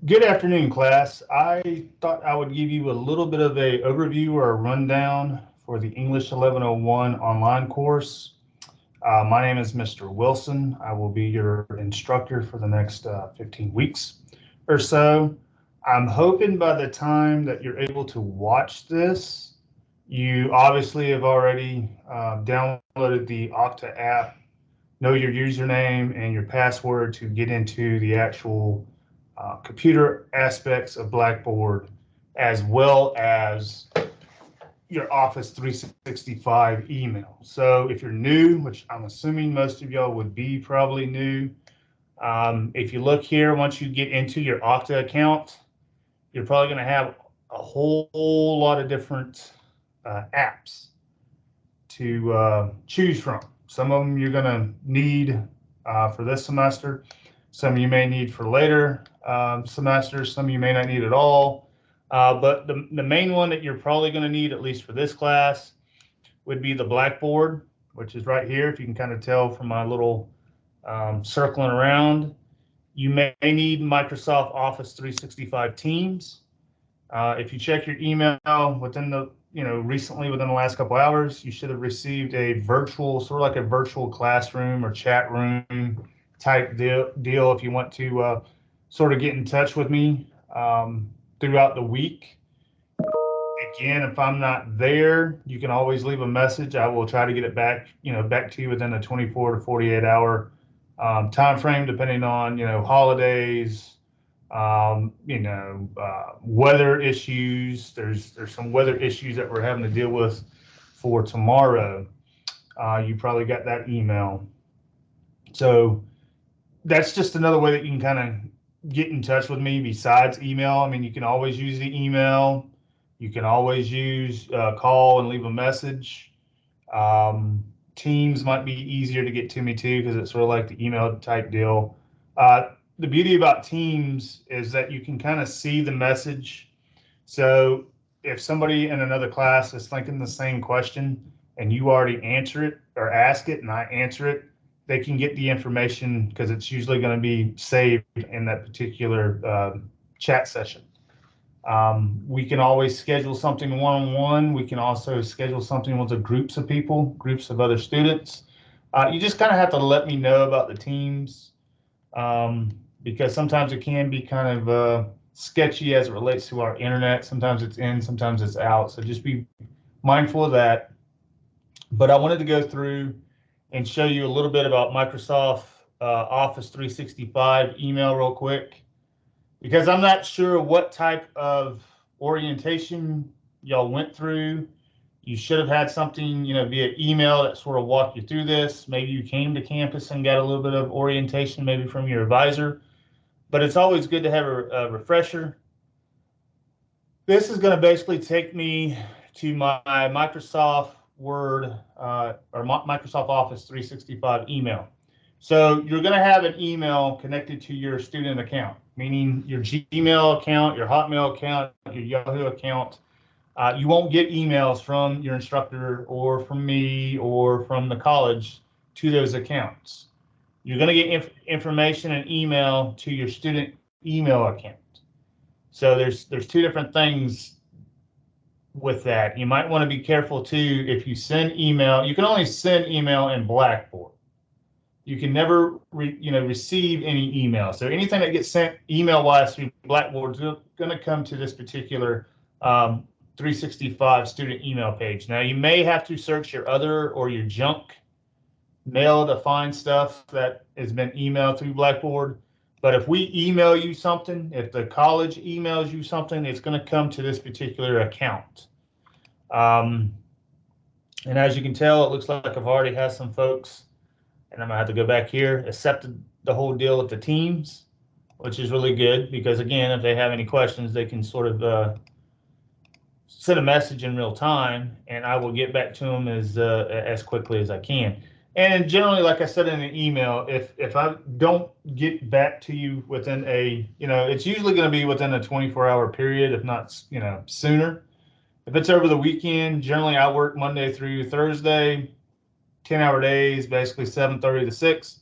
Good afternoon, class. I thought I would give you a little bit of a overview or a rundown for the English 1101 online course. My name is Mr. Wilson. I will be your instructor for the next 15 weeks or so. I'm hoping by the time that you're able to watch this, you obviously have already downloaded the Okta app, know your username and your password to get into the actual computer aspects of Blackboard, as well as your Office 365 email. So if you're new, which I'm assuming most of y'all would be probably new, if you look here, once you get into your Okta account, you're probably going to have a whole lot of different apps to choose from. Some of them you're going to need for this semester. Some you may need for later semesters. Some you may not need at all. But the main one that you're probably going to need, at least for this class, would be the Blackboard, which is right here. If you can kind of tell from my little circling around, you may need Microsoft Office 365 Teams. If you check your email within the, recently within the last couple hours, you should have received a virtual, sort of like a virtual classroom or chat room type deal if you want to sort of get in touch with me throughout the week. Again, if I'm not there, you can always leave a message. I will try to get it back, back to you within a 24 to 48 hour time frame, depending on, holidays, weather issues. There's some weather issues that we're having to deal with for tomorrow. You probably got that email. So that's just another way that you can kind of get in touch with me besides email. I mean, you can always use the email. You can always use call and leave a message. Um, Teams might be easier to get to me too because it's sort of like the email type deal. The beauty about Teams is that you can kind of see the message. So if somebody in another class is thinking the same question and you already answer it or ask it and I answer it, they can get the information because it's usually going to be saved in that particular chat session. We can always schedule something one-on-one. We can also schedule something with the groups of people, groups of other students. You just kind of have to let me know about the teams because sometimes it can be kind of sketchy as it relates to our internet. Sometimes it's in, sometimes it's out. So just be mindful of that. But I wanted to go through and show you a little bit about Microsoft Office 365 email real quick because I'm not sure what type of orientation y'all went through. You should have had something, via email that sort of walked you through this. Maybe you came to campus and got a little bit of orientation, maybe from your advisor. But it's always good to have a refresher. This is going to basically take me to my Microsoft Word or Microsoft Office 365 email. So you're going to have an email connected to your student account, meaning your Gmail account, your Hotmail account, your Yahoo account. You won't get emails from your instructor or from me or from the college to those accounts. You're going to get information and email to your student email account. So there's two different things with that. You might want to be careful too. If you send email, you can only send email in Blackboard. You can never receive any email. So anything that gets sent email wise through Blackboard is going to come to this particular 365 student email page. Now you may have to search your other or your junk mail to find stuff that has been emailed through Blackboard. But if we email you something, if the college emails you something, it's going to come to this particular account. And as you can tell, it looks like I've already had some folks, and I'm going to have to go back here, accepted the whole deal with the teams, which is really good because, again, if they have any questions, they can sort of send a message in real time, and I will get back to them as quickly as I can. And generally, like I said in an email, if I don't get back to you within it's usually going to be within a 24-hour period, if not, sooner. If it's over the weekend, generally I work Monday through Thursday, 10-hour days, basically 7:30 to 6.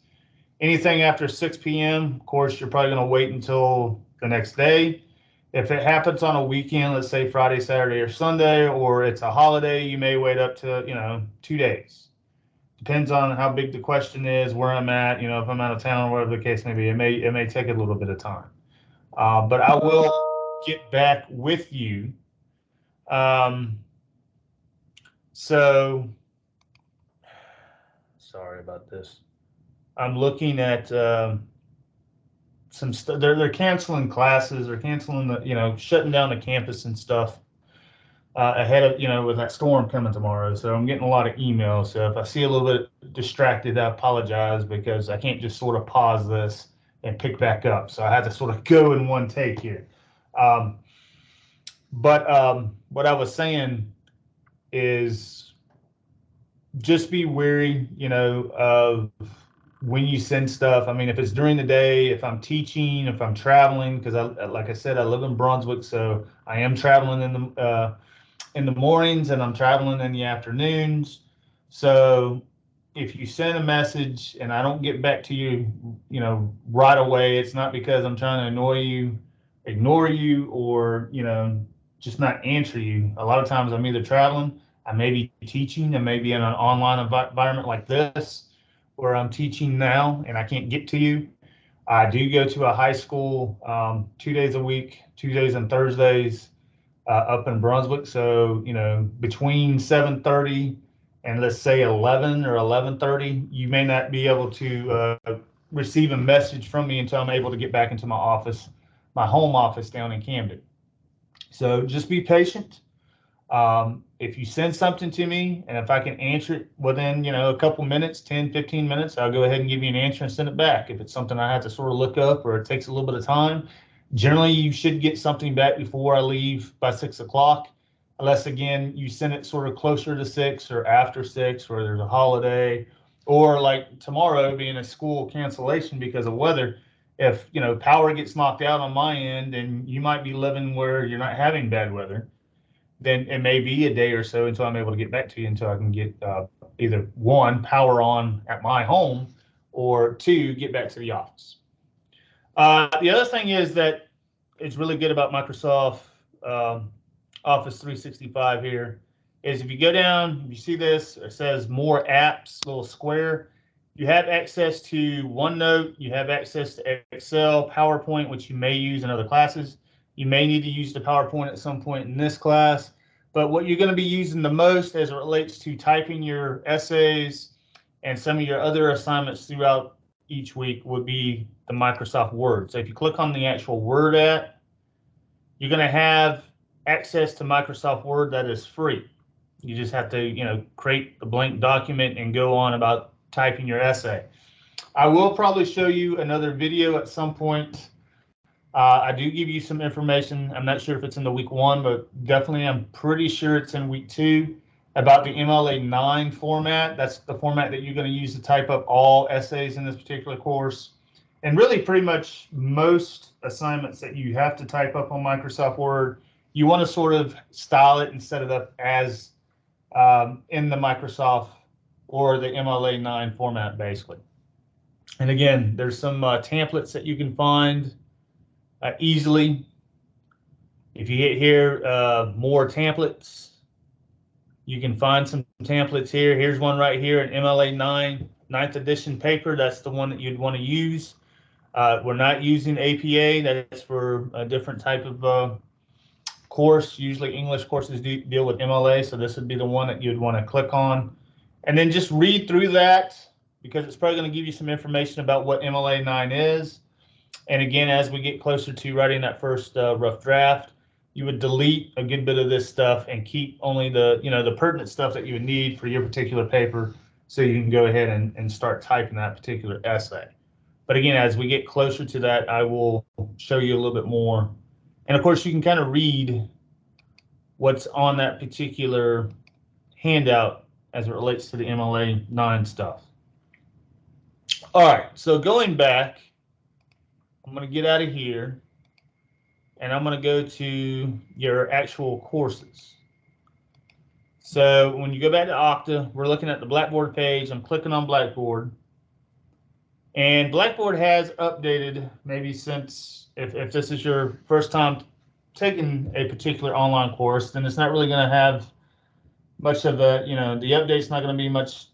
Anything after 6 p.m., of course, you're probably going to wait until the next day. If it happens on a weekend, let's say Friday, Saturday, or Sunday, or it's a holiday, you may wait up to, 2 days. Depends on how big the question is, where I'm at, if I'm out of town or whatever the case may be. It may take a little bit of time. But I will get back with you. So sorry about this. I'm looking at some stuff. They're canceling classes. They're canceling shutting down the campus and stuff ahead of, with that storm coming tomorrow. So I'm getting a lot of emails. So if I see a little bit distracted, I apologize, because I can't just sort of pause this and pick back up. So I had to sort of go in one take here. But what I was saying is just be wary, of when you send stuff. I mean, if it's during the day, if I'm teaching, if I'm traveling, because like I said, I live in Brunswick, so I am traveling in the mornings and I'm traveling in the afternoons. So if you send a message and I don't get back to you, right away, it's not because I'm trying to ignore you, or, just not answer you. A lot of times I'm either traveling, I may be teaching, and maybe in an online environment like this, where I'm teaching now and I can't get to you. I do go to a high school 2 days a week, Tuesdays and Thursdays, up in Brunswick. So, between 7:30 and let's say 11 or 11:30, you may not be able to receive a message from me until I'm able to get back into my office, my home office down in Camden. So just be patient. If you send something to me, and if I can answer it within, a couple minutes, 10, 15 minutes, I'll go ahead and give you an answer and send it back. If it's something I have to sort of look up or it takes a little bit of time, generally you should get something back before I leave by 6 o'clock, unless, again, you send it sort of closer to 6 or after 6, or there's a holiday, or like tomorrow being a school cancellation because of weather. If, power gets knocked out on my end, and you might be living where you're not having bad weather, then it may be a day or so until I'm able to get back to you, until I can get either one, power on at my home, or two, get back to the office. The other thing is that it's really good about Microsoft Office 365 here is, if you go down, you see this, it says more apps, little square. You have access to OneNote, you have access to Excel, PowerPoint, which you may use in other classes. You may need to use the PowerPoint at some point in this class, but what you're going to be using the most as it relates to typing your essays and some of your other assignments throughout each week would be the Microsoft Word. So if you click on the actual Word app, you're going to have access to Microsoft Word that is free. You just have to, create a blank document and go on about typing your essay. I will probably show you another video at some point. I do give you some information. I'm not sure if it's in the week 1, but definitely I'm pretty sure it's in week 2, about the MLA 9 format. That's the format that you're going to use to type up all essays in this particular course. And really pretty much most assignments that you have to type up on Microsoft Word, you want to sort of style it and set it up as in the Microsoft or the MLA 9 format, basically. And again, there's some templates that you can find easily. If you hit here, more templates, you can find some templates here. Here's one right here, an MLA 9 9th edition paper. That's the one that you'd want to use. We're not using APA. That's for a different type of course. Usually English courses deal with MLA, so this would be the one that you'd want to click on. And then just read through that, because it's probably going to give you some information about what MLA 9 is. And again, as we get closer to writing that first rough draft, you would delete a good bit of this stuff and keep only the, the pertinent stuff that you would need for your particular paper, so you can go ahead and start typing that particular essay. But again, as we get closer to that, I will show you a little bit more. And of course, you can kind of read what's on that particular handout as it relates to the MLA 9 stuff. All right, so going back, I'm going to get out of here, and I'm going to go to your actual courses. So when you go back to Okta, we're looking at the Blackboard page. I'm clicking on Blackboard. And Blackboard has updated, maybe since, if this is your first time taking a particular online course, then it's not really going to have much of a, the update's not going to be much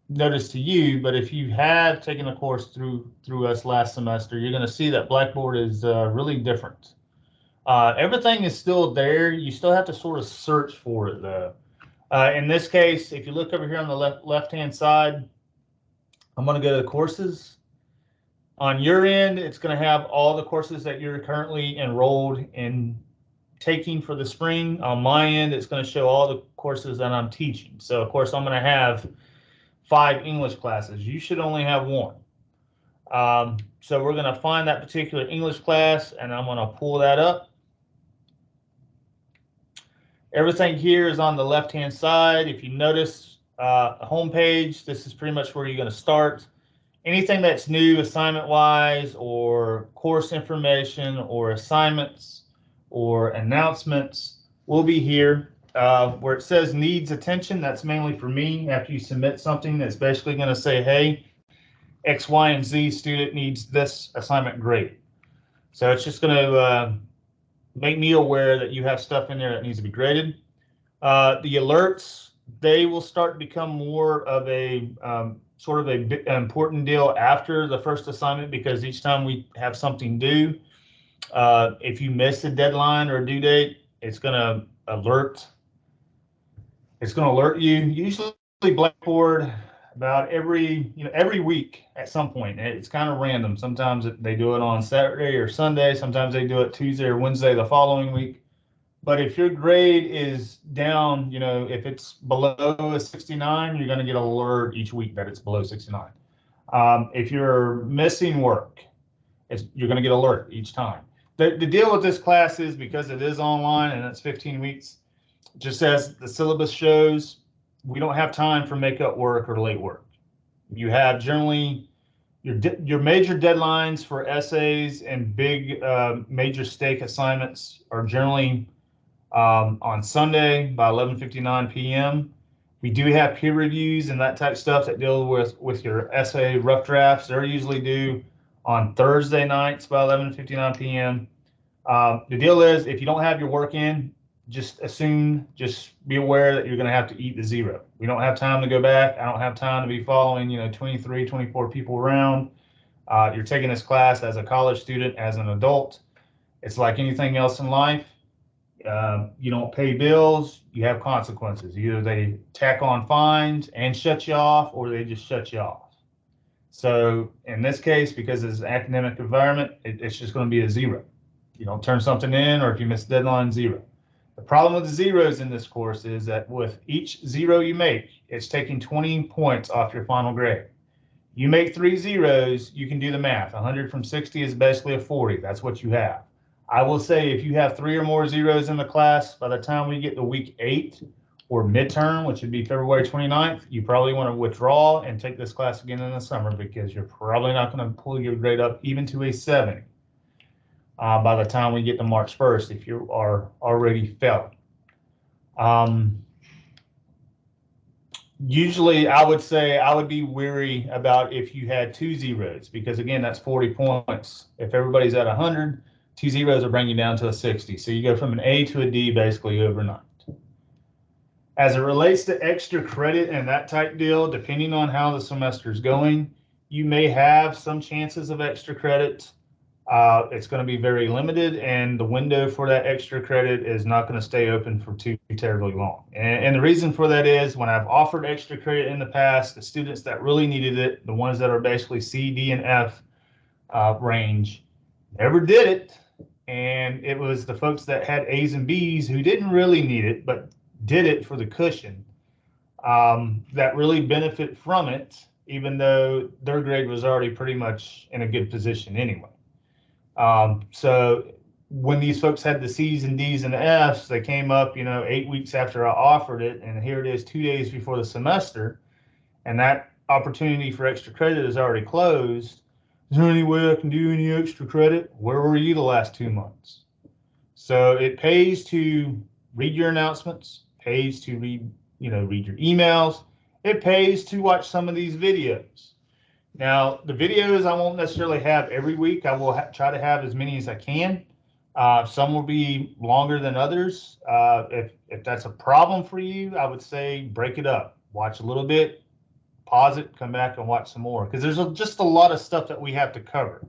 notice to you. But if you have taken a course through us last semester, you're going to see that Blackboard is really different. Everything is still there. You still have to sort of search for it, though. In this case, if you look over here on the left-hand side, I'm going to go to courses. On your end, it's going to have all the courses that you're currently enrolled in taking for the spring. On my end, it's going to show all the courses that I'm teaching. So, of course, I'm going to have 5 English classes. You should only have 1. So we're going to find that particular English class, and I'm going to pull that up. Everything here is on the left-hand side. If you notice the home page, this is pretty much where you're going to start. Anything that's new assignment-wise, or course information, or assignments, or announcements will be here. Where it says needs attention, that's mainly for me. After you submit something, that's basically going to say, hey, X, Y, and Z student needs this assignment graded. So it's just going to make me aware that you have stuff in there that needs to be graded. The alerts, they will start to become more of a sort of an important deal after the first assignment, because each time we have something due, if you miss a deadline or a due date, it's going to alert. It's going to alert you. Usually Blackboard about every week at some point. It's kind of random. Sometimes they do it on Saturday or Sunday. Sometimes they do it Tuesday or Wednesday the following week. But if your grade is down, if it's below a 69, you're going to get an alert each week that it's below 69. If you're missing work, you're going to get an alert each time. The deal with this class is, because it is online and it's 15 weeks, just as the syllabus shows, we don't have time for makeup work or late work. You have generally your major deadlines for essays and big major stake assignments are generally on Sunday by 11:59 p.m. We do have peer reviews and that type stuff that deal with your essay rough drafts. They're usually due on Thursday nights by 11:59 p.m. The deal is, if you don't have your work in, just be aware that you're going to have to eat the 0. We don't have time to go back. I don't have time to be following 23, 24 people around. You're taking this class as a college student, as an adult. It's like anything else in life. You don't pay bills, you have consequences. Either they tack on fines and shut you off, or they just shut you off. So in this case, because it's an academic environment, it's just going to be a 0. You don't turn something in, or if you miss deadline, 0. The problem with the zeros in this course is that with each 0 you make, it's taking 20 points off your final grade. You make 3 zeros, you can do the math. 100 from 60 is basically a 40. That's what you have. I will say, if you have 3 or more zeros in the class, by the time we get to week 8 or midterm, which would be February 29th, you probably want to withdraw and take this class again in the summer, because you're probably not going to pull your grade up even to a 70 by the time we get to March 1st if you are already failing. Usually, I would say I would be weary about if you had 2 zeros, because again, that's 40 points. If everybody's at 100, 2 zeros will bring you down to a 60. So you go from an A to a D basically overnight. As it relates to extra credit and that type deal, depending on how the semester is going, you may have some chances of extra credit. It's going to be very limited, and the window for that extra credit is not going to stay open for too terribly long. And the reason for that is, when I've offered extra credit in the past, the students that really needed it, the ones that are basically C, D, and F range, never did it. And it was the folks that had A's and B's who didn't really need it, but did it for the cushion, that really benefit from it, even though their grade was already pretty much in a good position anyway. So when these folks had the C's and D's and F's, they came up, 8 weeks after I offered it, and here it is 2 days before the semester, and that opportunity for extra credit is already closed. Is there any way I can do any extra credit? Where were you the last 2 months? So it pays to read your announcements, pays to read your emails. It pays to watch some of these videos. Now, the videos I won't necessarily have every week. I will try to have as many as I can. Some will be longer than others. If that's a problem for you, I would say break it up. Watch a little bit, pause it, come back and watch some more, because there's just a lot of stuff that we have to cover.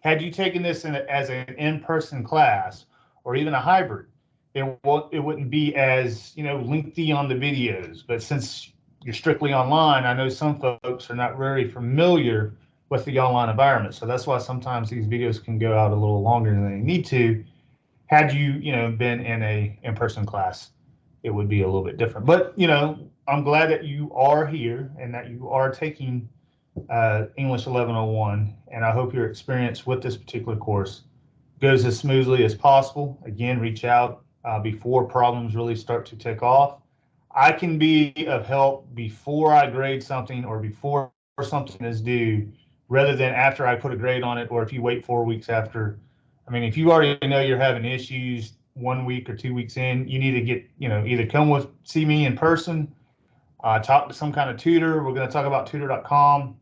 Had you taken this as an in-person class or even a hybrid, it wouldn't be as lengthy on the videos. But since you're strictly online, I know some folks are not very familiar with the online environment, so that's why sometimes these videos can go out a little longer than they need to. Had you been in a in-person class, it would be a little bit different. But I'm glad that you are here and that you are taking English 1101, and I hope your experience with this particular course goes as smoothly as possible. Again, reach out before problems really start to take off. I can be of help before I grade something or before something is due, rather than after I put a grade on it, or if you wait 4 weeks after. I mean, if you already know you're having issues 1 week or 2 weeks in, you need to get, either see me in person, talk to some kind of tutor. We're going to talk about tutor.com,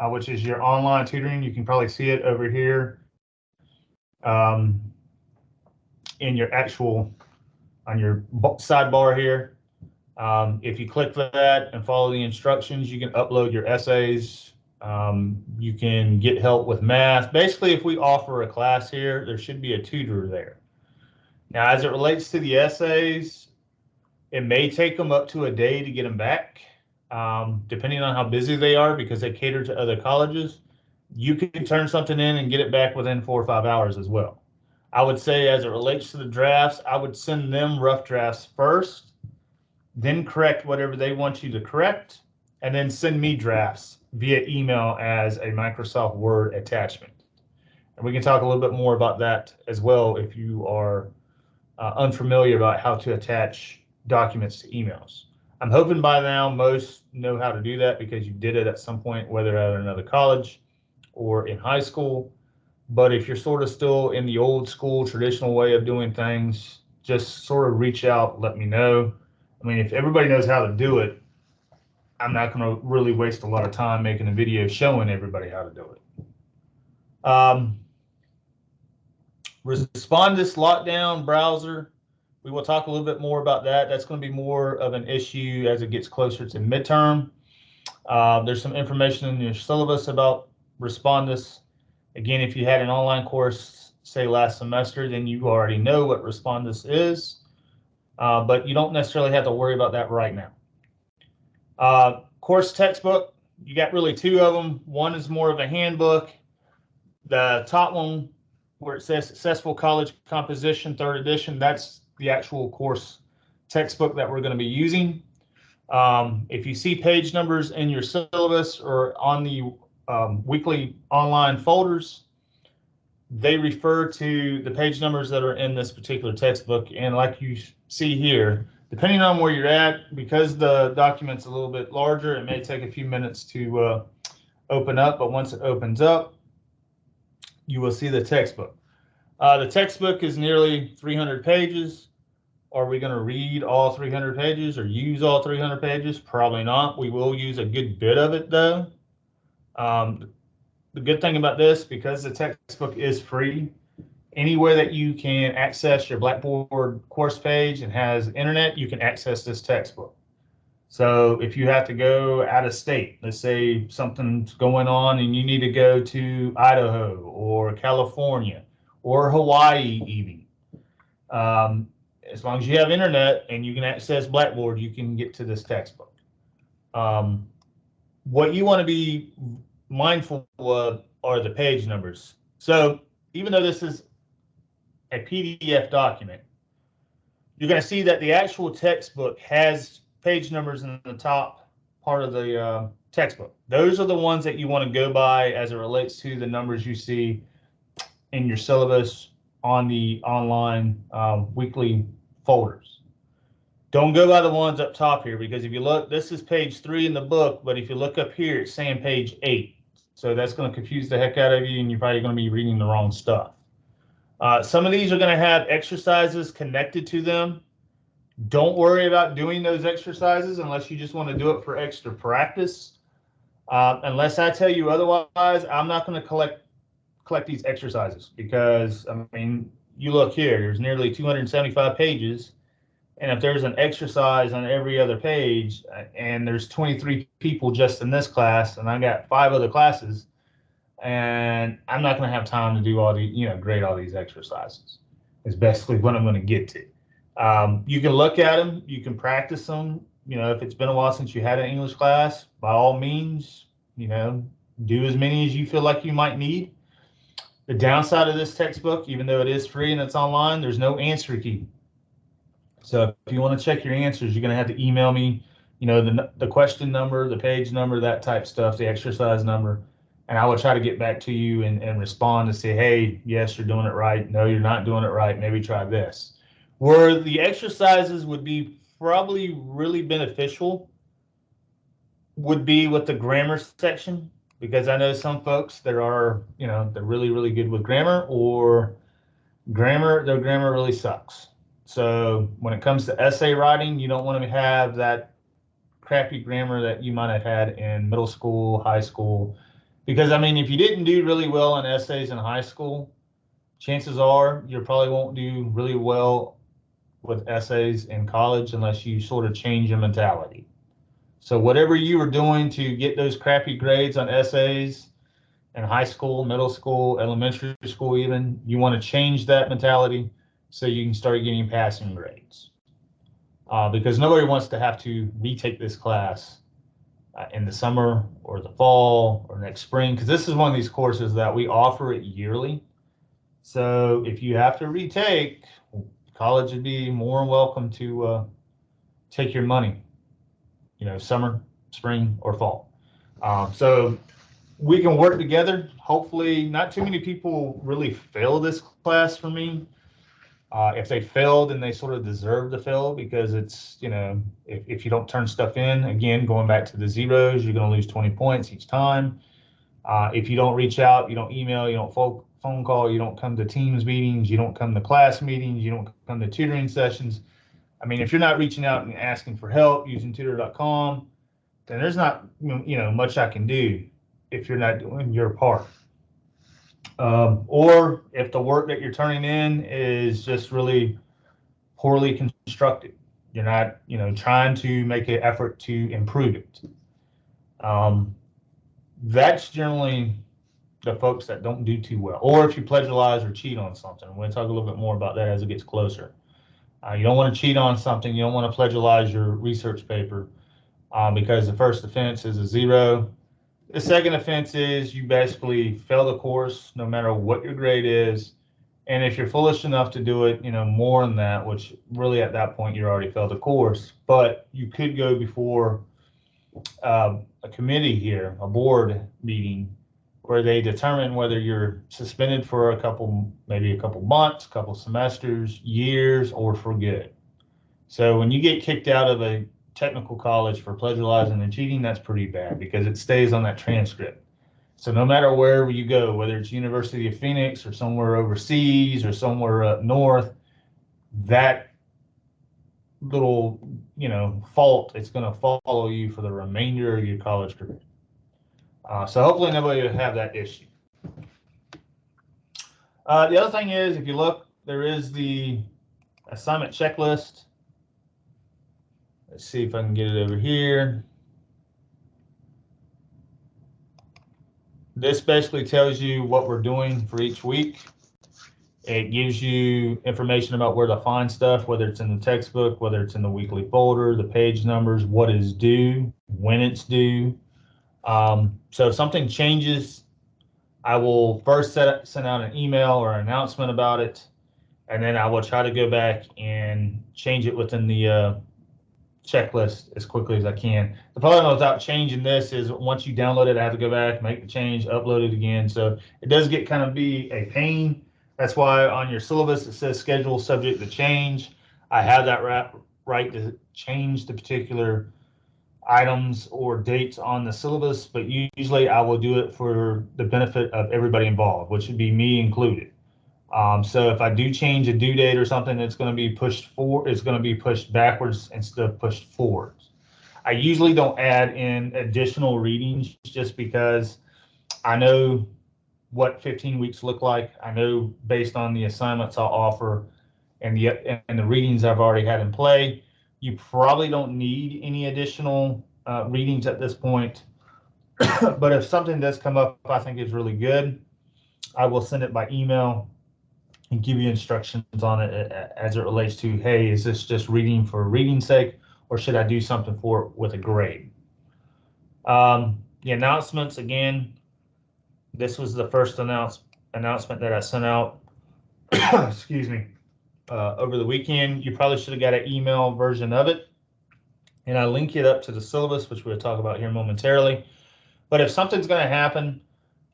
which is your online tutoring. You can probably see it over here in your on your sidebar here. If you click that and follow the instructions, you can upload your essays. You can get help with math. Basically, if we offer a class here, there should be a tutor there. Now, as it relates to the essays, it may take them up to a day to get them back, depending on how busy they are, because they cater to other colleges. You can turn something in and get it back within 4 or 5 hours as well. I would say, as it relates to the drafts, I would send them rough drafts first, then correct whatever they want you to correct, and then send me drafts via email as a Microsoft Word attachment. And we can talk a little bit more about that as well if you are unfamiliar about how to attach documents to emails. I'm hoping by now most know how to do that because you did it at some point, whether at another college or in high school. But if you're sort of still in the old school traditional way of doing things, just sort of reach out, let me know. I mean, if everybody knows how to do it, I'm not going to really waste a lot of time making a video showing everybody how to do it. Respondus lockdown browser, we will talk a little bit more about that. That's going to be more of an issue as it gets closer to midterm. There's some information in your syllabus about Respondus. Again, if you had an online course, say last semester, then you already know what Respondus is, but you don't necessarily have to worry about that right now. Course textbook, you got really two of them. One is more of a handbook. The top one, where it says Successful College Composition, 3rd edition, that's the actual course textbook that we're going to be using. If you see page numbers in your syllabus or on the weekly online folders, they refer to the page numbers that are in this particular textbook. And like you see here, depending on where you're at, because the document's a little bit larger, it may take a few minutes to open up, but once it opens up, you will see the textbook. The textbook is nearly 300 pages. Are we going to read all 300 pages or use all 300 pages? Probably not. We will use a good bit of it, though. The good thing about this, because the textbook is free, anywhere that you can access your Blackboard course page and has internet, you can access this textbook. So if you have to go out of state, let's say something's going on and you need to go to Idaho or California or Hawaii even, as long as you have internet and you can access Blackboard, you can get to this textbook. What you want to be mindful of are the page numbers. So even though this is a PDF document, you're going to see that the actual textbook has page numbers in the top part of the textbook. Those are the ones that you want to go by as it relates to the numbers you see in your syllabus on the online weekly folders. Don't go by the ones up top here, because if you look, this is page 3 in the book, but if you look up here, it's saying page 8. So that's going to confuse the heck out of you, and you're probably going to be reading the wrong stuff. Some of these are going to have exercises connected to them. Don't worry about doing those exercises unless you just want to do it for extra practice. Unless I tell you otherwise, I'm not going to collect these exercises because, I mean, you look here, there's nearly 275 pages. And if there's an exercise on every other page and there's 23 people just in this class and I got 5 other classes, and I'm not going to have time to do all the, grade all these exercises is basically what I'm going to get to. You can look at them, you can practice them. If it's been a while since you had an English class, by all means, do as many as you feel like you might need. The downside of this textbook, even though it is free and it's online, there's no answer key. So if you want to check your answers, you're going to have to email me, the question number, the page number, that type stuff, the exercise number, and I will try to get back to you and respond and say, hey, yes, you're doing it right. No, you're not doing it right. Maybe try this. Where the exercises would be probably really beneficial would be with the grammar section, because I know some folks that are, they're really, really good with grammar, or their grammar really sucks. So when it comes to essay writing, you don't want to have that crappy grammar that you might have had in middle school, high school. Because, I mean, if you didn't do really well in essays in high school, chances are you probably won't do really well with essays in college unless you sort of change your mentality. So whatever you were doing to get those crappy grades on essays in high school, middle school, elementary school even, you want to change that mentality so you can start getting passing grades. Because nobody wants to have to retake this class in the summer or the fall or next spring, because this is one of these courses that we offer it yearly. So if you have to retake, college would be more than welcome to take your money, summer, spring, or fall. So we can work together. Hopefully, not too many people really fail this class for me. If they failed, then they sort of deserve to fail, because it's, if you don't turn stuff in, again, going back to the zeros, you're going to lose 20 points each time. If you don't reach out, you don't email, you don't phone call, you don't come to Teams meetings, you don't come to class meetings, you don't come to tutoring sessions. I mean, if you're not reaching out and asking for help using tutor.com, then there's not, much I can do if you're not doing your part. Or if the work that you're turning in is just really poorly constructed, you're not, trying to make an effort to improve it. That's generally the folks that don't do too well. Or if you plagiarize or cheat on something. We're going to talk a little bit more about that as it gets closer. You don't want to cheat on something. You don't want to plagiarize your research paper, because the first offense is a 0. The second offense is you basically fail the course no matter what your grade is. And if you're foolish enough to do it, more than that, which really at that point you already failed the course, but you could go before a committee here, a board meeting, where they determine whether you're suspended for maybe a couple months, couple semesters, years, or for good. So when you get kicked out of a technical college for plagiarizing and cheating, that's pretty bad, because it stays on that transcript. So no matter where you go, whether it's University of Phoenix or somewhere overseas or somewhere up north, that little, fault, it's going to follow you for the remainder of your college career. So hopefully nobody will have that issue. The other thing is, if you look, there is the assignment checklist. Let's see if I can get it over here. This basically tells you what we're doing for each week. It gives you information about where to find stuff, whether it's in the textbook, whether it's in the weekly folder, the page numbers, what is due, when it's due. So if something changes, I will first send out an email or an announcement about it, and then I will try to go back and change it within the checklist as quickly as I can. The problem without changing this is once you download it, I have to go back, make the change, upload it again. So it does get kind of be a pain. That's why on your syllabus it says schedule subject to change. I have that right to change the particular items or dates on the syllabus, but usually I will do it for the benefit of everybody involved, which would be me included. So if I do change a due date or something, it's going to be pushed backwards instead of pushed forwards. I usually don't add in additional readings just because I know what 15 weeks look like. I know based on the assignments I'll offer and the readings I've already had in play, you probably don't need any additional readings at this point. But if something does come up I think is really good, I will send it by email and give you instructions on it as it relates to, hey, is this just reading for reading's sake, or should I do something for it with a grade? The announcements, again, this was the first announcement that I sent out, excuse me, over the weekend. You probably should have got an email version of it. And I link it up to the syllabus, which we'll talk about here momentarily. But if something's going to happen,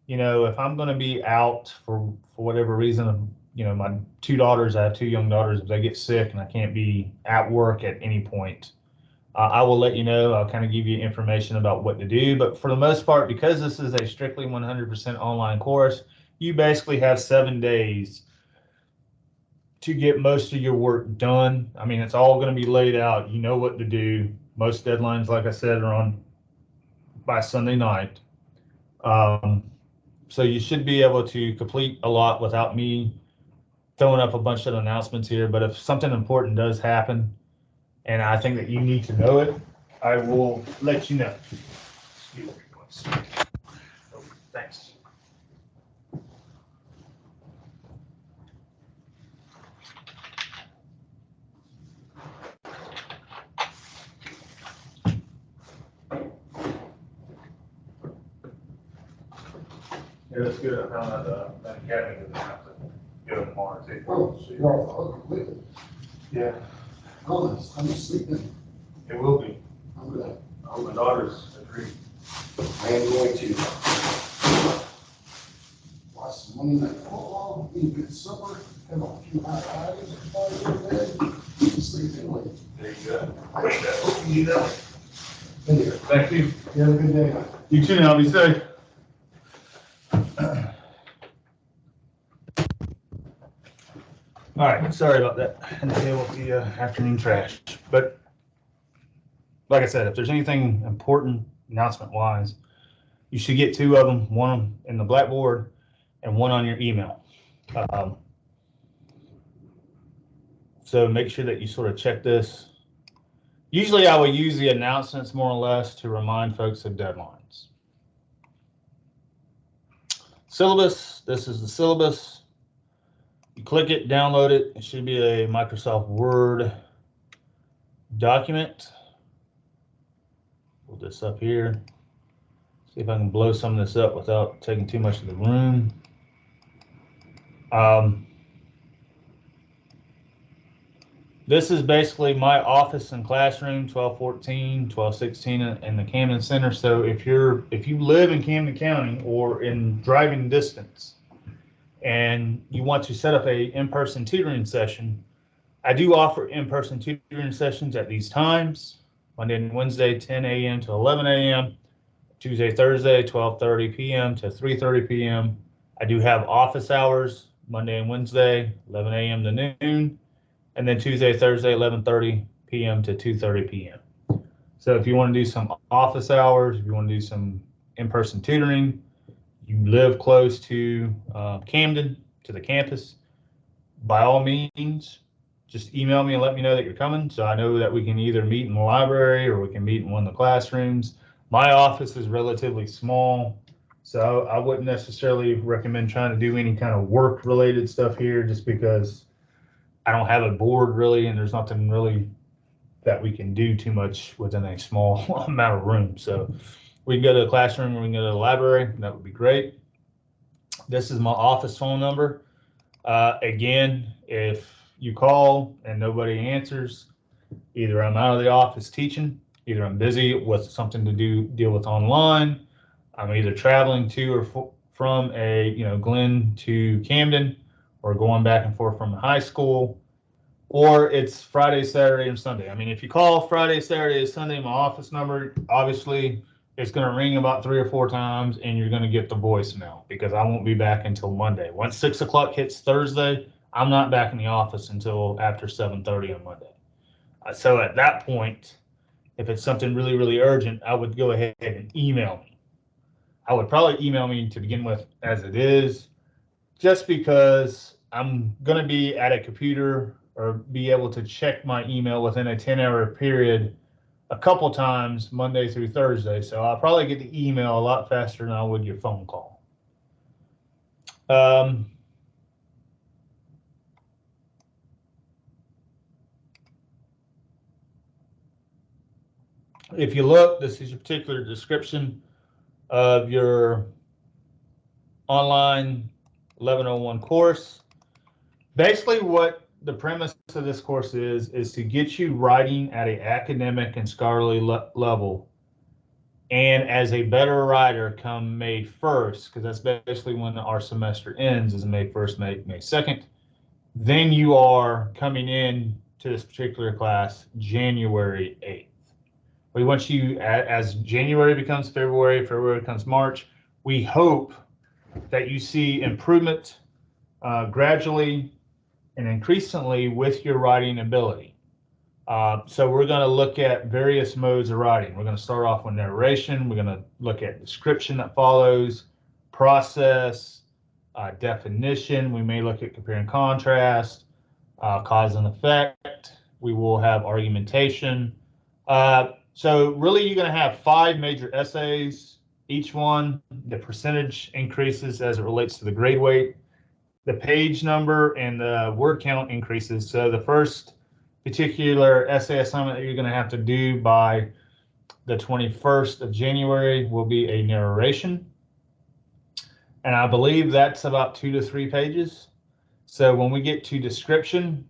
if I'm going to be out for whatever reason, my two daughters, I have two young daughters, if they get sick and I can't be at work at any point, I will let you know. I'll kind of give you information about what to do. But for the most part, because this is a strictly 100% online course, you basically have 7 days to get most of your work done. I mean, it's all going to be laid out. You know what to do. Most deadlines, like I said, are on by Sunday night. So you should be able to complete a lot without me throwing up a bunch of announcements here. But if something important does happen and I think that you need to know it, I will let you know. Excuse me. Oh, thanks. Yeah, that's good. I found out the academy doesn't have to go tomorrow too. Oh, so you're all completely. Yeah, Oh, I'm sleeping. it will be. I'm good. Oh, my daughters agree. I am going to watch some Monday Night Football, eat a good supper, have a few hot items before I go to bed, sleep in late. There you go. Wait, you need that one. Anyway, Thank you. you have a good day. You too now. Be safe. All right, sorry about that. And deal with the afternoon trash. But like I said, if there's anything important announcement-wise, you should get 2 of them, one in the Blackboard and one on your email. So make sure that you sort of check this. Usually I will use the announcements more or less to remind folks of deadlines. Syllabus, this is the syllabus. You click it, download it. It should be a Microsoft Word document. Pull this up here. See if I can blow some of this up without taking too much of the room. This is basically my office and classroom, 1214, 1216 in the Camden Center. So if you live in Camden County or in driving distance and you want to set up a in-person tutoring session, I do offer in-person tutoring sessions at these times: Monday and Wednesday, 10 a.m. to 11 a.m., Tuesday, Thursday, 12:30 p.m. to 3:30 p.m. I do have office hours, Monday and Wednesday, 11 a.m. to noon, and then Tuesday, Thursday, 11:30 p.m. to 2:30 p.m. So if you want to do some office hours, if you want to do some in-person tutoring, you live close to Camden, to the campus, by all means, just email me and let me know that you're coming, so I know that we can either meet in the library or we can meet in one of the classrooms. My office is relatively small, so I wouldn't necessarily recommend trying to do any kind of work-related stuff here, just because I don't have a board really, and there's nothing really that we can do too much within a small amount of room. So we can go to the classroom or we can go to the library. That would be great. This is my office phone number. Again, if you call and nobody answers, either I'm out of the office teaching, either I'm busy with something to deal with online, I'm either traveling to or from Glen to Camden, or going back and forth from the high school, or it's Friday, Saturday, and Sunday. I mean, if you call Friday, Saturday, and Sunday, my office number, obviously it's going to ring about 3 or 4 times and you're going to get the voicemail, because I won't be back until Monday. Once 6 o'clock hits Thursday, I'm not back in the office until after 7:30 on Monday. So at that point, If it's something really, really urgent, I would go ahead and email me. I would probably email me to begin with as it is, just because I'm going to be at a computer or be able to check my email within a 10-hour period a couple times Monday through Thursday. So I'll probably get the email a lot faster than I would your phone call. If you look, this is a particular description of your online 1101 course. Basically, what the premise of this course is to get you writing at an academic and scholarly level, and as a better writer come May 1st, because that's basically when our semester ends, is May 1st, May 2nd. Then you are coming in to this particular class January 8th. We want you, as January becomes February, February becomes March, we hope that you see improvement gradually and increasingly with your writing ability. So we're going to look at various modes of writing. We're going to start off with narration. We're going to look at description that follows, process, definition. We may look at compare and contrast, cause and effect. We will have argumentation. So really, you're going to have 5 major essays. Each one, the percentage increases as it relates to the grade weight. The page number and the word count increases. So the first particular essay assignment that you're going to have to do by the 21st of January will be a narration. And I believe that's about 2 to 3 pages. So when we get to description,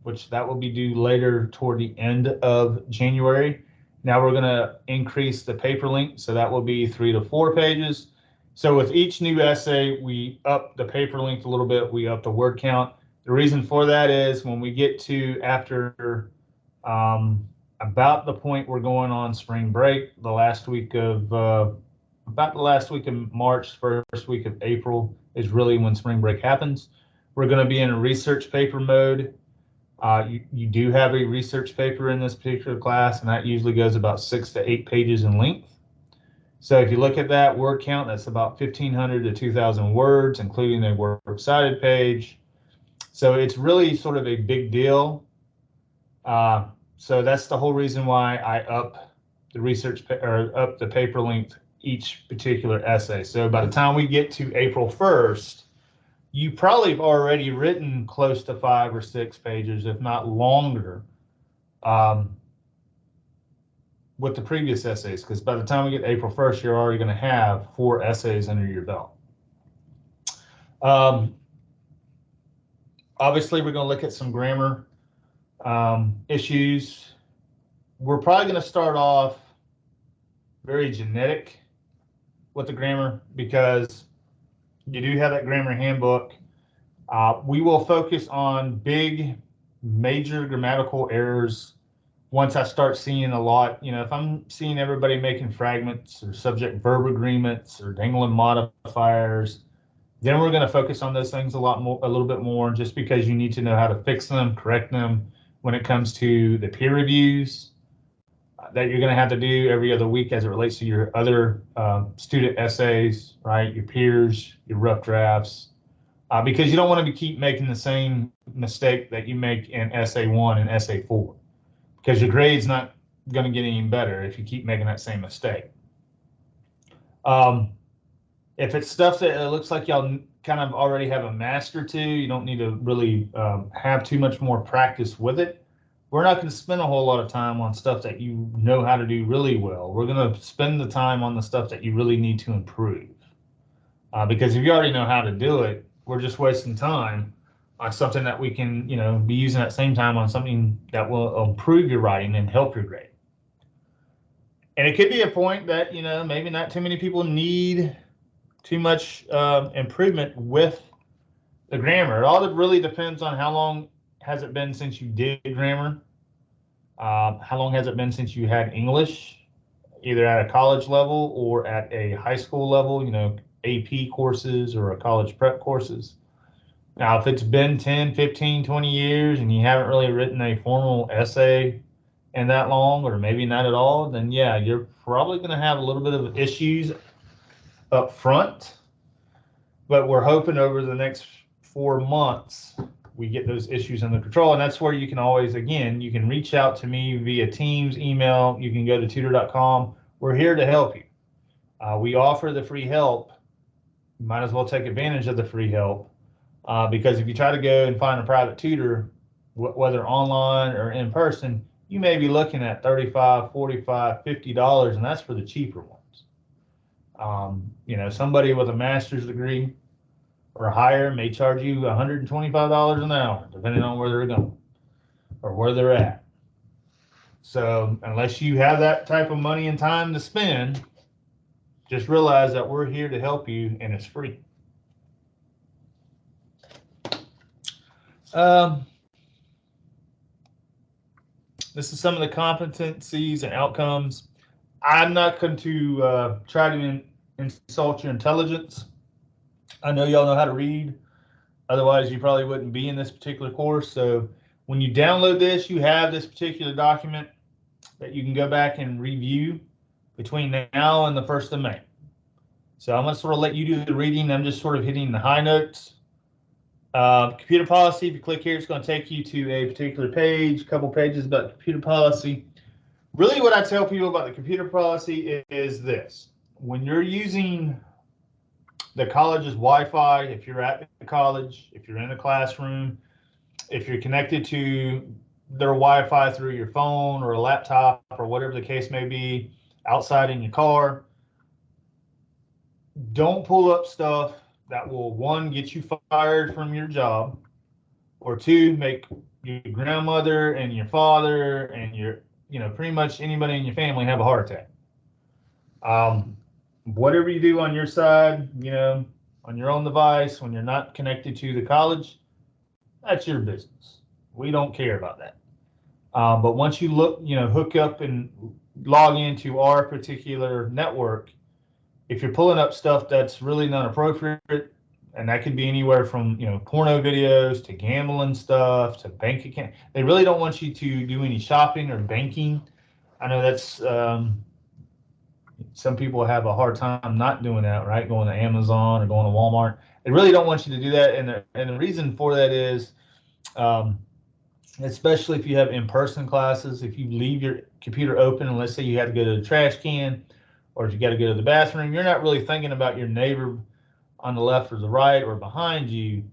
which that will be due later toward the end of January, now we're going to increase the paper length. So that will be 3 to 4 pages. So with each new essay, we up the paper length a little bit, we up the word count. The reason for that is when we get to after about the point we're going on spring break, the last week of about the last week of March, first week of April is really when spring break happens. We're going to be in a research paper mode. You do have a research paper in this particular class, and that usually goes about 6 to 8 pages in length. So if you look at that word count, that's about 1,500 to 2,000 words, including a works cited page. So it's really sort of a big deal. So that's the whole reason why I up the research or up the paper length each particular essay. So by the time we get to April 1st, you probably have already written close to 5 or 6 pages, if not longer, with the previous essays, because by the time we get to April 1st, you're already going to have 4 essays under your belt. Obviously, we're going to look at some grammar issues. We're probably going to start off very genetic with the grammar because you do have that grammar handbook. We will focus on big, major grammatical errors. Once I start seeing a lot, if I'm seeing everybody making fragments or subject-verb agreements or dangling modifiers, then we're going to focus on those things a little bit more, just because you need to know how to fix them, correct them when it comes to the peer reviews that you're going to have to do every other week as it relates to your other student essays, right? Your peers, your rough drafts, because you don't want to keep making the same mistake that you make in essay 1 and essay 4. Because your grade's not going to get any better if you keep making that same mistake. If it's stuff that it looks like y'all kind of already have a master to, you don't need to really have too much more practice with it. We're not going to spend a whole lot of time on stuff that you know how to do really well. We're going to spend the time on the stuff that you really need to improve. Because if you already know how to do it, we're just wasting time on something that we can, be using that same time on something that will improve your writing and help your grade. And it could be a point that, maybe not too many people need too much improvement with the grammar. It all really depends on how long has it been since you did grammar. How long has it been since you had English, either at a college level or at a high school level, AP courses or a college prep courses. Now, if it's been 10, 15, 20 years and you haven't really written a formal essay and that long, or maybe not at all, then yeah, you're probably going to have a little bit of issues up front. But we're hoping over the next 4 months we get those issues under control. And that's where you can always, again, you can reach out to me via Teams, email. You can go to tutor.com. We're here to help you. We offer the free help. You might as well take advantage of the free help, because if you try to go and find a private tutor, whether online or in person, you may be looking at $35, $45, $50, and that's for the cheaper ones. Somebody with a master's degree or higher may charge you $125 an hour, depending on where they're going or where they're at. So unless you have that type of money and time to spend, just realize that we're here to help you, and it's free. This is some of the competencies and outcomes. I'm not going to try to insult your intelligence. I know y'all know how to read. Otherwise, you probably wouldn't be in this particular course. So when you download this, you have this particular document that you can go back and review between now and the 1st of May. So I'm going to sort of let you do the reading. I'm just sort of hitting the high notes. Computer policy, if you click here, it's going to take you to a particular page, a couple pages about computer policy. Really what I tell people about the computer policy is this. When you're using the college's Wi-Fi, if you're at the college, if you're in a classroom, if you're connected to their Wi-Fi through your phone or a laptop or whatever the case may be, outside in your car, don't pull up stuff that will, one, get you fired from your job, or two, make your grandmother and your father and your, pretty much anybody in your family have a heart attack. Whatever you do on your side, on your own device, when you're not connected to the college, that's your business. We don't care about that. But once you hook up and log into our particular network, if you're pulling up stuff that's really not appropriate, and that could be anywhere from, porno videos to gambling stuff to bank account, they really don't want you to do any shopping or banking. I know that's, some people have a hard time not doing that, right? Going to Amazon or going to Walmart. They really don't want you to do that. And the reason for that is, especially if you have in-person classes, if you leave your computer open, and let's say you had to go to the trash can, or if you got to go to the bathroom, you're not really thinking about your neighbor on the left or the right or behind you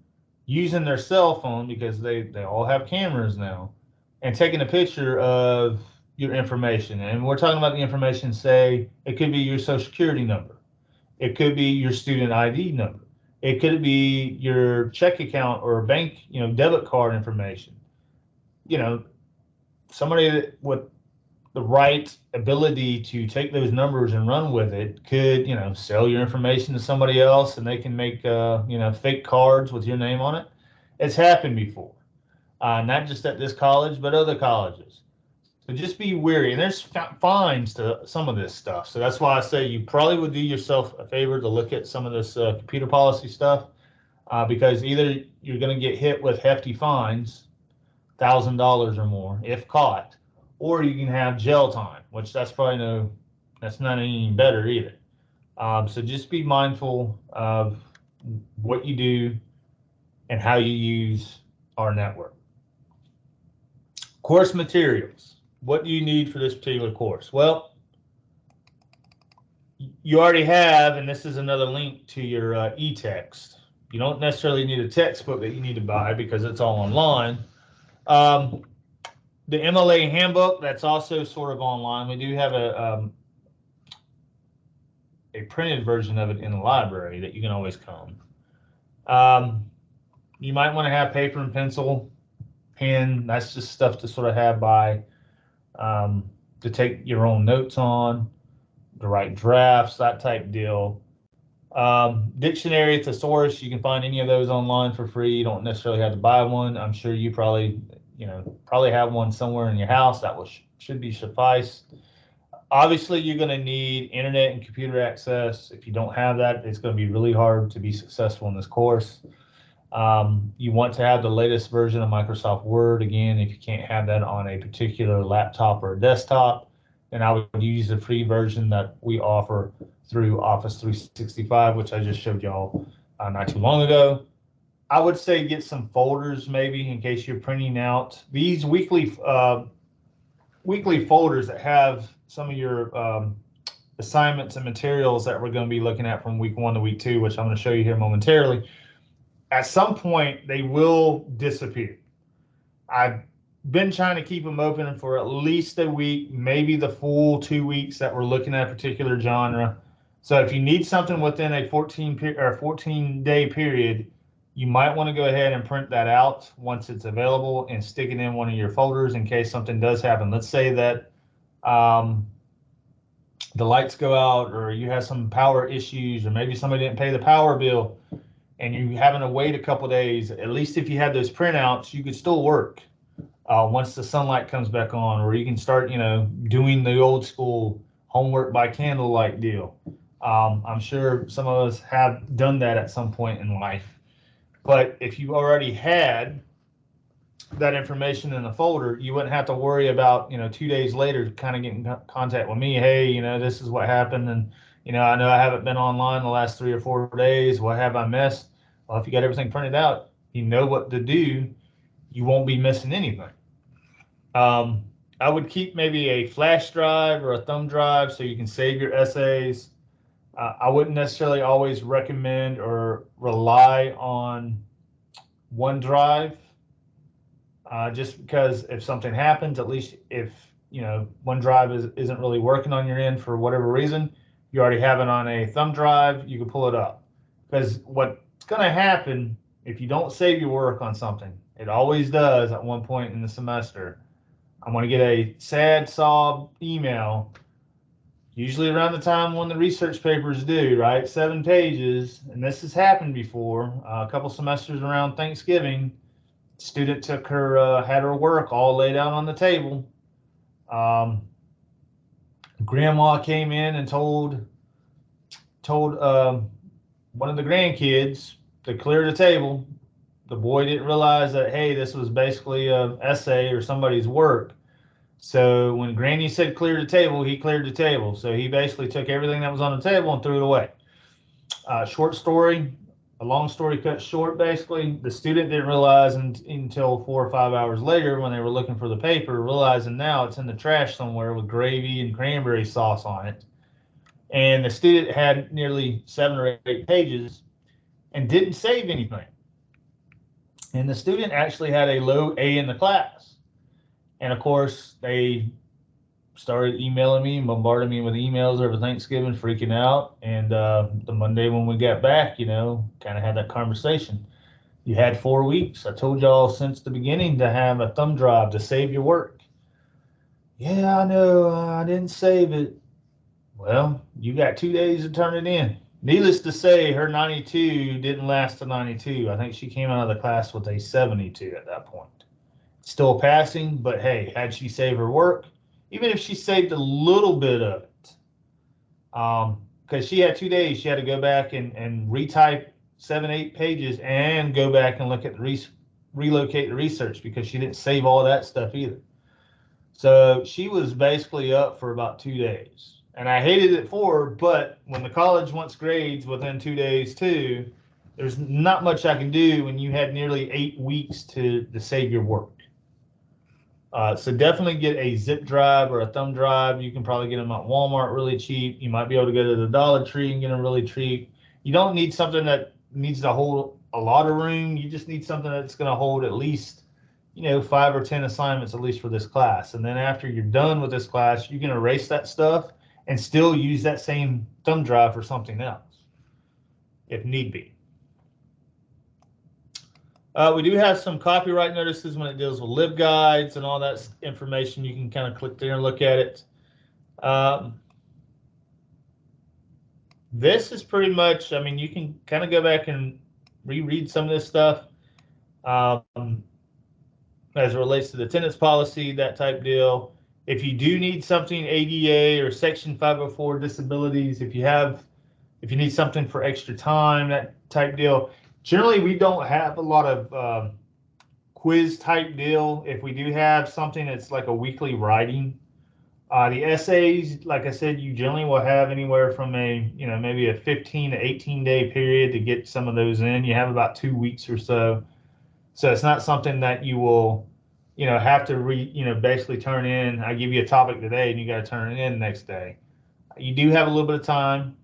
using their cell phone, because they all have cameras now, and taking a picture of your information. And we're talking about the information, say, it could be your social security number. It could be your student ID number. It could be your check account or bank, debit card information. Somebody with the right ability to take those numbers and run with it could, sell your information to somebody else, and they can make, fake cards with your name on it. It's happened before, not just at this college, but other colleges. So just be wary, and there's fines to some of this stuff. So that's why I say you probably would do yourself a favor to look at some of this computer policy stuff, because either you're going to get hit with hefty fines, $1,000 or more if caught, or you can have jail time, which that's not any better either. So just be mindful of what you do and how you use our network. Course materials. What do you need for this particular course? Well, you already have, and this is another link to your e-text. You don't necessarily need a textbook that you need to buy because it's all online. The MLA handbook, that's also sort of online. We do have a printed version of it in the library that you can always come. You might want to have paper and pencil, pen. That's just stuff to sort of have by, to take your own notes on, to write drafts, that type deal. Dictionary, thesaurus, you can find any of those online for free. You don't necessarily have to buy one. I'm sure you probably have one somewhere in your house that should be suffice. Obviously, you're going to need internet and computer access. If you don't have that, it's going to be really hard to be successful in this course. You want to have the latest version of Microsoft Word. Again, if you can't have that on a particular laptop or desktop, then I would use the free version that we offer through Office 365, which I just showed y'all not too long ago. I would say get some folders maybe in case you're printing out these weekly folders that have some of your assignments and materials that we're going to be looking at from week 1 to week 2, which I'm going to show you here momentarily. At some point, they will disappear. I've been trying to keep them open for at least a week, maybe the full 2 weeks that we're looking at a particular genre. So if you need something within a 14-day period, you might want to go ahead and print that out once it's available and stick it in one of your folders in case something does happen. Let's say that the lights go out, or you have some power issues, or maybe somebody didn't pay the power bill and you're having to wait a couple days. At least if you had those printouts, you could still work once the sunlight comes back on, or you can start, doing the old school homework by candlelight deal. I'm sure some of us have done that at some point in life. But if you already had that information in the folder, you wouldn't have to worry about, 2 days later kind of getting in contact with me. Hey, this is what happened. And, I know I haven't been online the last 3 or 4 days. What have I missed? Well, if you got everything printed out, you know what to do. You won't be missing anything. I would keep maybe a flash drive or a thumb drive so you can save your essays. I wouldn't necessarily always recommend or rely on OneDrive. Just because if something happens, at least if OneDrive isn't really working on your end for whatever reason, you already have it on a thumb drive, you can pull it up. Because what's going to happen if you don't save your work on something, it always does at one point in the semester, I'm going to get a sad sob email, usually around the time when the research papers due, right? 7 pages, and this has happened before, a couple semesters around Thanksgiving. Student had her work all laid out on the table. Grandma came in and told one of the grandkids to clear the table. The boy didn't realize that, hey, this was basically an essay or somebody's work. So when Granny said clear the table, he cleared the table. So he basically took everything that was on the table and threw it away. Short story. A long story cut short, basically, the student didn't realize until 4 or 5 hours later when they were looking for the paper, realizing now it's in the trash somewhere with gravy and cranberry sauce on it. And the student had nearly 7 or 8 pages and didn't save anything. And the student actually had a low A in the class. And of course, they started emailing me and bombarding me with emails over Thanksgiving, freaking out. And the Monday when we got back, kind of had that conversation. You had 4 weeks. I told y'all since the beginning to have a thumb drive to save your work. Yeah, I know, I didn't save it. Well, you got 2 days to turn it in. Needless to say, her 92 didn't last to 92. I think she came out of the class with a 72 at that point. Still passing, but hey, had she saved her work, even if she saved a little bit of it, because she had 2 days, she had to go back and retype 7, 8 pages and go back and look at relocate the research because she didn't save all that stuff either. So she was basically up for about 2 days. And I hated it for her, but when the college wants grades within 2 days too, there's not much I can do when you had nearly 8 weeks to save your work. So definitely get a zip drive or a thumb drive. You can probably get them at Walmart really cheap. You might be able to go to the Dollar Tree and get them really cheap. You don't need something that needs to hold a lot of room. You just need something that's going to hold at least, 5 or 10 assignments, at least for this class. And then after you're done with this class, you can erase that stuff and still use that same thumb drive for something else, if need be. We do have some copyright notices when it deals with LibGuides and all that information. You can kind of click there and look at it. This is pretty much, you can kind of go back and reread some of this stuff as it relates to the attendance policy, that type deal. If you do need something ADA or Section 504 disabilities, if you need something for extra time, that type deal, Generally, we don't have a lot of quiz type deal. If we do have something, it's like a weekly writing. The essays, like I said, you generally will have anywhere from maybe a 15 to 18-day period to get some of those in. You have about 2 weeks or so. So it's not something that you will, have to basically turn in. I give you a topic today and you got to turn it in the next day. You do have a little bit of time.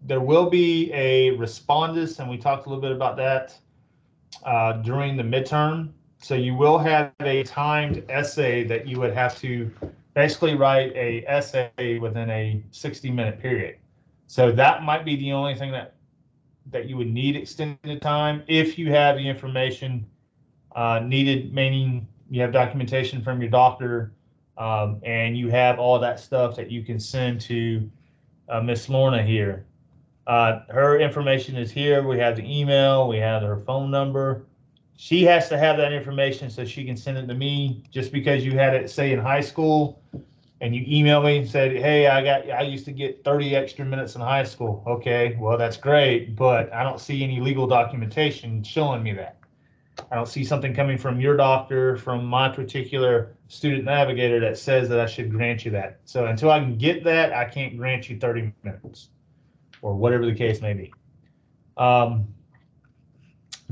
There will be a respondus, and we talked a little bit about that during the midterm. So you will have a timed essay that you would have to basically write a essay within a 60-minute period. So that might be the only thing that you would need extended time if you have the information needed, meaning you have documentation from your doctor, and you have all that stuff that you can send to Miss Lorna here. Her information is here. We have the email, we have her phone number. She has to have that information so she can send it to me. Just because you had it, say, in high school, and you email me and said, hey, I used to get 30 extra minutes in high school. Okay, well, that's great, but I don't see any legal documentation showing me that. I don't see something coming from your doctor, from my particular student navigator that says that I should grant you that. So until I can get that, I can't grant you 30 minutes or whatever the case may be.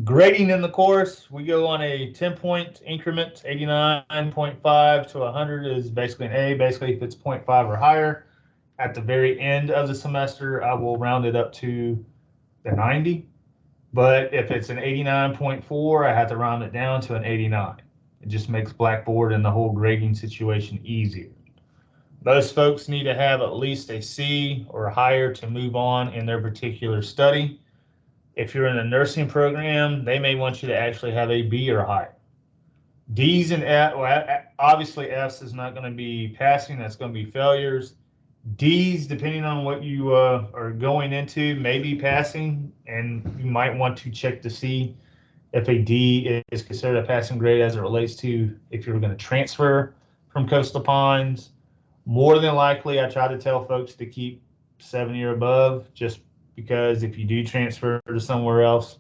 Grading in the course, we go on a 10-point increment. 89.5 to 100 is basically an A. Basically, if it's 0.5 or higher, at the very end of the semester, I will round it up to the 90. But if it's an 89.4, I have to round it down to an 89. It just makes Blackboard and the whole grading situation easier. Most folks need to have at least a C or higher to move on in their particular study. If you're in a nursing program, they may want you to actually have a B or higher. D's and F, well, obviously F's is not going to be passing, that's going to be failures. D's, depending on what you are going into, may be passing, and you might want to check to see if a D is considered a passing grade as it relates to if you're going to transfer from Coastal Pines. More than likely, I try to tell folks to keep 70 or above, just because if you do transfer to somewhere else,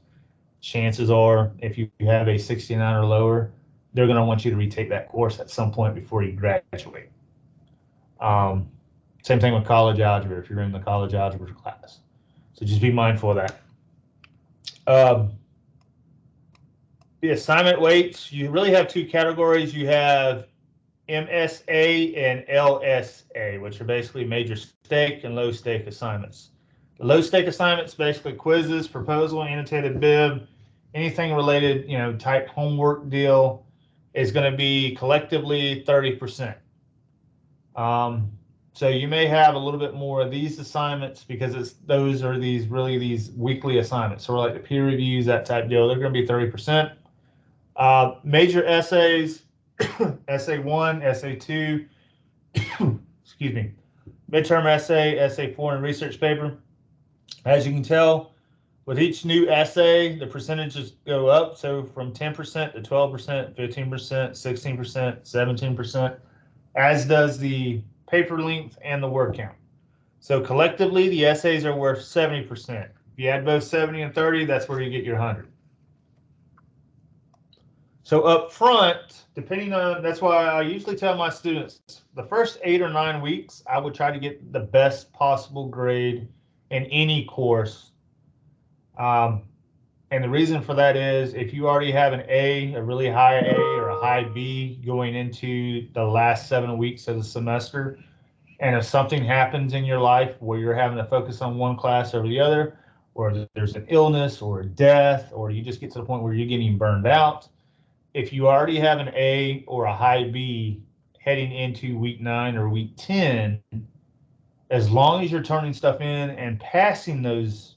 chances are if you have a 69 or lower, they're going to want you to retake that course at some point before you graduate. Same thing with college algebra if you're in the college algebra class. So just be mindful of that. The assignment weights, you really have two categories. You have MSA and LSA, which are basically major stake and low stake assignments. The low stake assignments, basically quizzes, proposal, annotated bib, anything related, type homework deal, is going to be collectively 30%. So you may have a little bit more of these assignments because those are these weekly assignments. So like the peer reviews, that type deal, they're going to be 30%. Major essays, essay 1, essay 2, excuse me, midterm essay, essay 4, and research paper. As you can tell, with each new essay, the percentages go up. So from 10% to 12%, 15%, 16%, 17%, as does the paper length and the word count. So collectively, the essays are worth 70%. If you add both 70 and 30, that's where you get your 100. So up front, that's why I usually tell my students, the first 8 or 9 weeks, I would try to get the best possible grade in any course. And the reason for that is if you already have an A, a really high A or a high B going into the last 7 weeks of the semester, and if something happens in your life where you're having to focus on one class over the other, or there's an illness or a death, or you just get to the point where you're getting burned out, if you already have an A or a high B heading into week 9 or week 10, as long as you're turning stuff in and passing those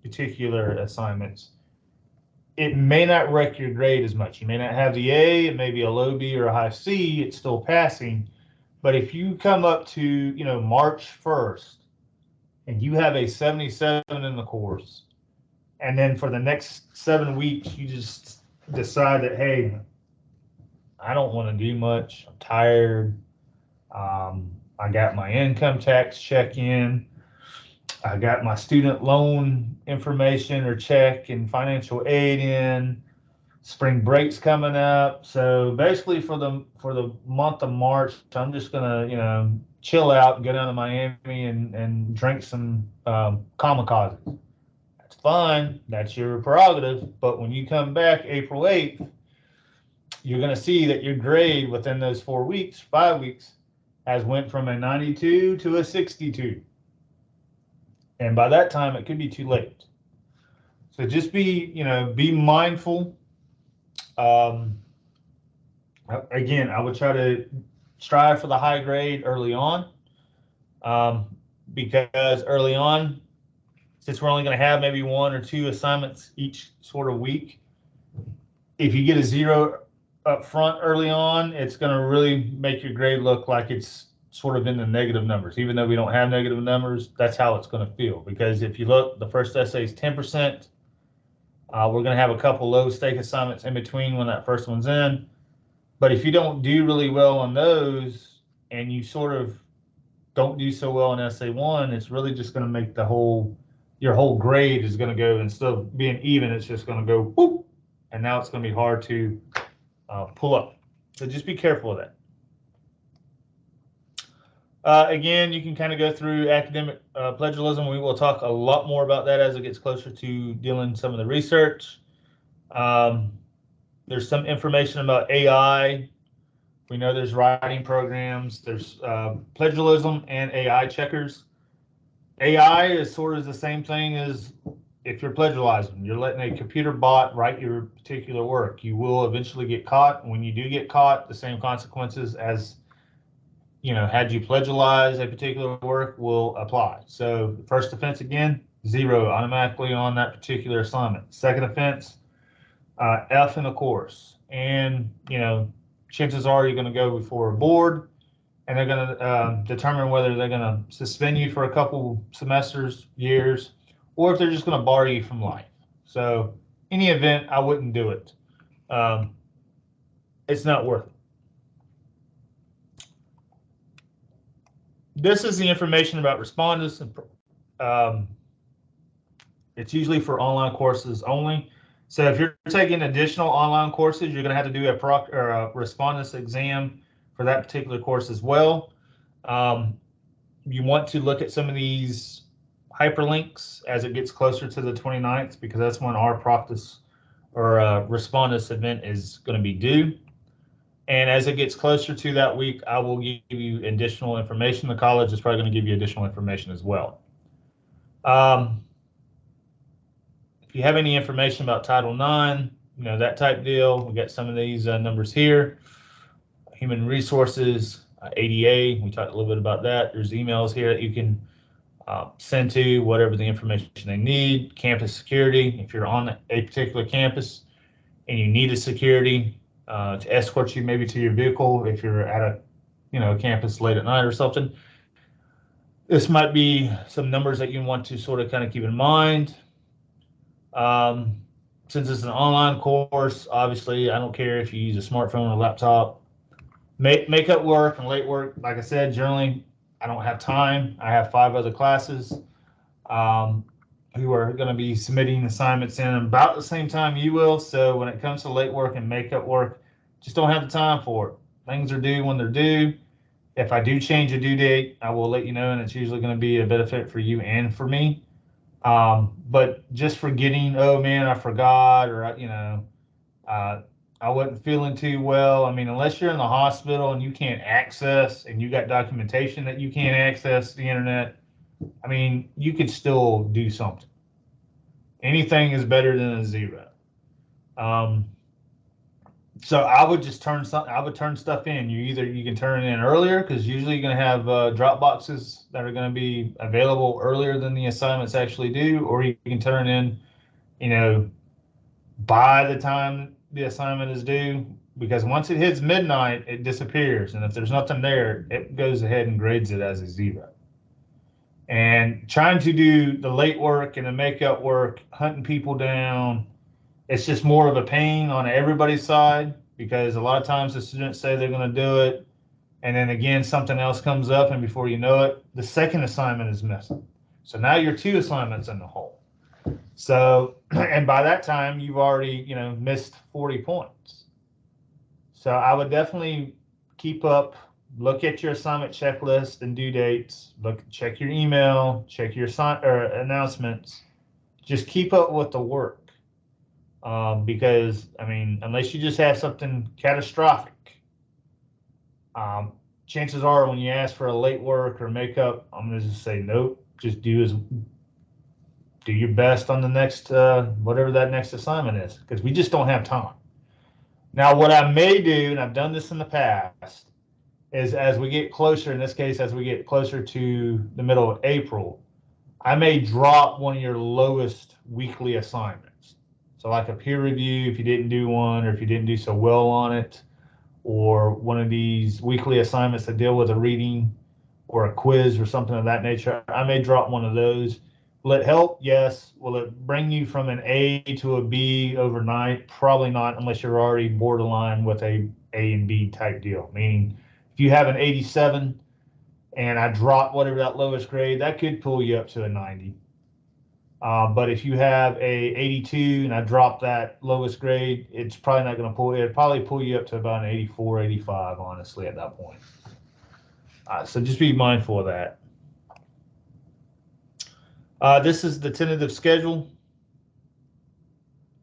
particular assignments, it may not wreck your grade as much. You may not have the A, it may be a low B or a high C, it's still passing. But if you come up to, March 1st and you have a 77 in the course, and then for the next 7 weeks, you just decide that, hey, I don't want to do much. I'm tired. I got my income tax check in. I got my student loan information or check and financial aid in. Spring break's coming up, so basically for the month of March, I'm just gonna chill out, go down to Miami and drink some kamikazes. That's fine. That's your prerogative. But when you come back April 8th, you're gonna see that your grade within those 4 weeks, 5 weeks, has went from a 92 to a 62. And by that time, it could be too late. So just be mindful. Um, Again, I would try to strive for the high grade early on, um, because early on, since we're only going to have maybe 1 or 2 assignments each sort of week, if you get a 0 up front early on, it's going to really make your grade look like it's sort of in the negative numbers. Even though we don't have negative numbers, that's how it's going to feel. Because if you look, the first essay is 10%. We're going to have a couple low stake assignments in between when that first one's in. But if you don't do really well on those and you sort of don't do so well in essay one, it's really just going to make your whole grade is going to go, instead of being even, it's just going to go whoop, and now it's going to be hard to pull up. So just be careful of that. Again, you can kind of go through academic plagiarism. We will talk a lot more about that as it gets closer to dealing some of the research. There's some information about AI. We know there's writing programs, there's plagiarism and AI checkers. AI is sort of the same thing as if you're plagiarizing. You're letting a computer bot write your particular work. You will eventually get caught. When you do get caught, the same consequences as had you plagiarized a particular work will apply. So first offense, again, 0 automatically on that particular assignment. Second offense, F in a course. And, chances are you're going to go before a board and they're going to determine whether they're going to suspend you for a couple semesters, years, or if they're just going to bar you from life. So any event, I wouldn't do it. It's not worth it. This is the information about respondents. It's usually for online courses only. So if you're taking additional online courses, you're going to have to do a respondents exam for that particular course as well. You want to look at some of these hyperlinks as it gets closer to the 29th, because that's when our practice or respondents event is going to be due. And as it gets closer to that week, I will give you additional information. The college is probably going to give you additional information as well. If you have any information about Title IX, that type deal, we got some of these numbers here. Human resources, ADA, we talked a little bit about that. There's emails here that you can send to whatever the information they need. Campus security, if you're on a particular campus and you need a security to escort you maybe to your vehicle if you're at a campus late at night or something. This might be some numbers that you want to sort of kind of keep in mind. Since it's an online course, obviously, I don't care if you use a smartphone or laptop. Makeup work and late work, like I said, generally, I don't have time. I have 5 other classes who are going to be submitting assignments in about the same time you will. So when it comes to late work and makeup work, just don't have the time for it. Things are due when they're due. If I do change a due date, I will let you know, and it's usually going to be a benefit for you and for me. But just forgetting, oh man, I forgot, or I wasn't feeling too well. I mean, unless you're in the hospital and you can't access, and you got documentation that you can't access the internet, I mean, you could still do something. Anything is better than a 0. So I would just turn stuff in. You can turn it in earlier, because usually you're going to have drop boxes that are going to be available earlier than the assignments actually do, or you can turn in, by the time the assignment is due, because once it hits midnight, it disappears, and if there's nothing there, it goes ahead and grades it as a 0. And trying to do the late work and the makeup work, hunting people down, it's just more of a pain on everybody's side, because a lot of times the students say they're going to do it, and then again something else comes up, and before you know it, the second assignment is missing. So now you're 2 assignments in the hole. So, and by that time, you've already, missed 40 points. So I would definitely keep up, look at your assignment checklist and due dates, check your email, check your announcements. Just keep up with the work. Because, I mean, unless you just have something catastrophic, chances are when you ask for a late work or makeup, I'm going to just say, nope, just do your best on the next, whatever that next assignment is, because we just don't have time. Now, what I may do, and I've done this in the past, is as we get closer, in this case, as we get closer to the middle of April, I may drop one of your lowest weekly assignments. So like a peer review, if you didn't do one, or if you didn't do so well on it, or one of these weekly assignments that deal with a reading or a quiz or something of that nature, I may drop one of those. Will it help? Yes. Will it bring you from an A to a B overnight? Probably not, unless you're already borderline with a and B type deal. Meaning, if you have an 87 and I drop whatever that lowest grade, that could pull you up to a 90. But if you have a 82 and I drop that lowest grade, it's probably not going to pull. It'll probably pull you up to about an 84, 85, honestly, at that point. So just be mindful of that. This is the tentative schedule.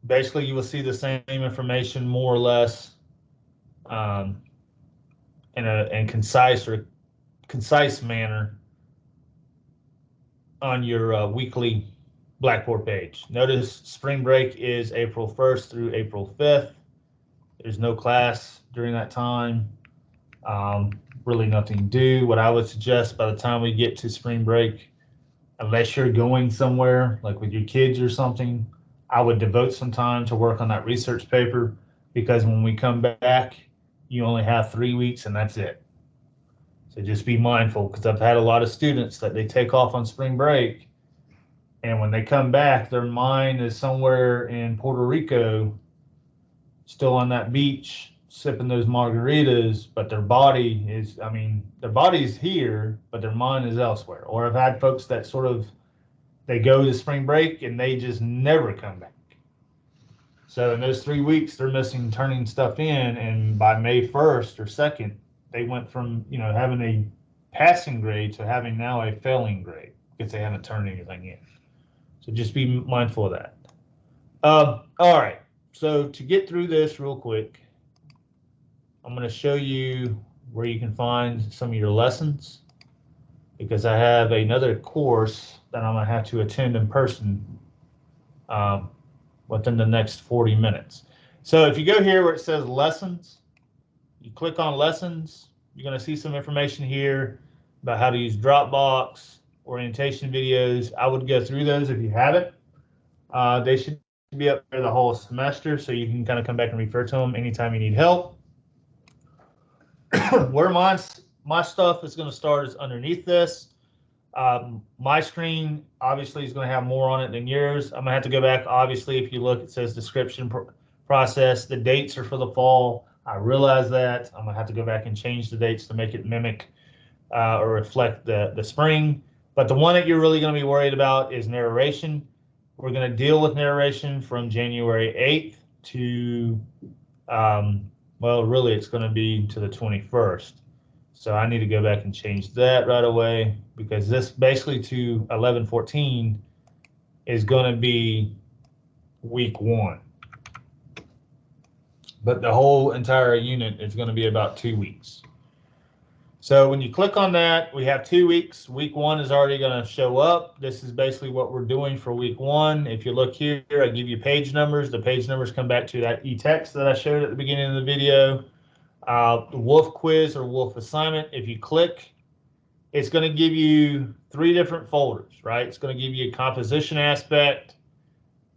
Basically, you will see the same information more or less in a concise manner on your weekly Blackboard page. Notice spring break is April 1st through April 5th. There's no class during that time. Really nothing to do. What I would suggest by the time we get to spring break, unless you're going somewhere like with your kids or something, I would devote some time to work on that research paper, because when we come back, you only have 3 weeks and that's it. So just be mindful, because I've had a lot of students that they take off on spring break, and when they come back, their mind is somewhere in Puerto Rico, still on that beach, sipping those margaritas, but their body is, their body's here, but their mind is elsewhere. Or I've had folks that they go to spring break and they just never come back. So in those 3 weeks, they're missing turning stuff in, and by May 1st or 2nd, they went from, having a passing grade to having now a failing grade because they haven't turned anything in. So just be mindful of that. All right. So to get through this real quick, I'm going to show you where you can find some of your lessons, because I have another course that I'm going to have to attend in person within the next 40 minutes. So if you go here where it says lessons, you click on lessons, you're going to see some information here about how to use Dropbox, orientation videos. I would go through those if you haven't. They should be up there the whole semester, so you can kind of come back and refer to them anytime you need help. Where my stuff is going to start is underneath this. My screen obviously is going to have more on it than yours. I'm going to have to go back. Obviously, if you look, it says description process. The dates are for the fall. I realize that. I'm going to have to go back and change the dates to make it mimic or reflect the spring. But the one that you're really going to be worried about is narration. We're going to deal with narration from January 8th to well, really, it's going to be to the 21st. So I need to go back and change that right away, because this basically to 11/14 is going to be week 1. But the whole entire unit is going to be about 2 weeks. So when you click on that, we have 2 weeks. Week 1 is already going to show up. This is basically what we're doing for week 1. If you look here, I give you page numbers. The page numbers come back to that e-text that I showed at the beginning of the video. The Wolf quiz or Wolf assignment, if you click, it's going to give you 3 different folders, right? It's going to give you a composition aspect.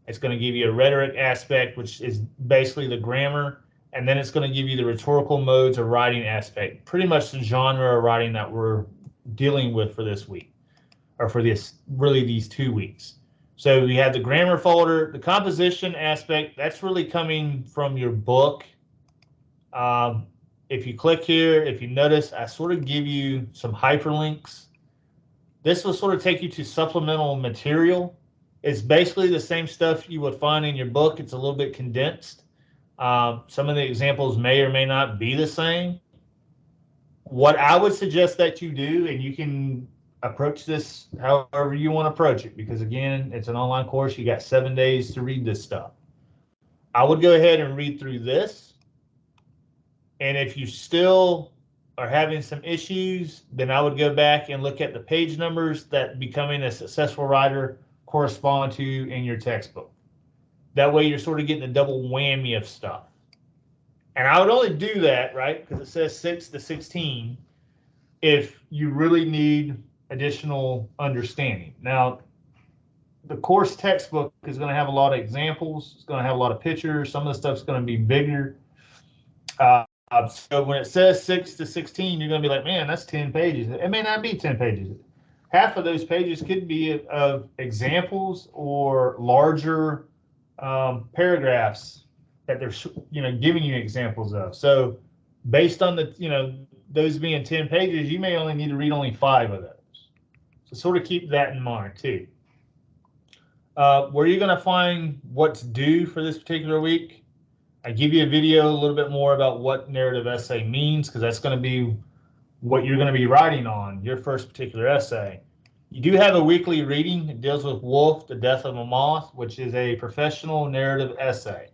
It's going to give you a rhetoric aspect, which is basically the grammar. And then it's going to give you the rhetorical modes or writing aspect, pretty much the genre of writing that we're dealing with for this week, or for these 2 weeks. So we have the grammar folder, the composition aspect, that's really coming from your book. If you click here, if you notice, I sort of give you some hyperlinks. This will sort of take you to supplemental material. It's basically the same stuff you would find in your book. It's a little bit condensed. Some of the examples may or may not be the same. What I would suggest that you do, and you can approach this however you want to approach it, because again, it's an online course. You got 7 days to read this stuff. I would go ahead and read through this. And if you still are having some issues, then I would go back and look at the page numbers that becoming a successful writer correspond to in your textbook. That way you're sort of getting a double whammy of stuff. And I would only do that, right, because it says 6 to 16, if you really need additional understanding. Now, the course textbook is going to have a lot of examples. It's going to have a lot of pictures. Some of the stuff's going to be bigger. So when it says 6 to 16, you're going to be like, man, that's 10 pages. It may not be 10 pages. Half of those pages could be of examples or larger paragraphs that they're giving you examples of. So based on the those being 10 pages, you may only need to read only 5 of those. So sort of keep that in mind too. Where you're going to find what's due for this particular week, I give you a video a little bit more about what narrative essay means, because that's going to be what you're going to be writing on your first particular essay. You do have a weekly reading. It deals with Wolf, the Death of a Moth, which is a professional narrative essay.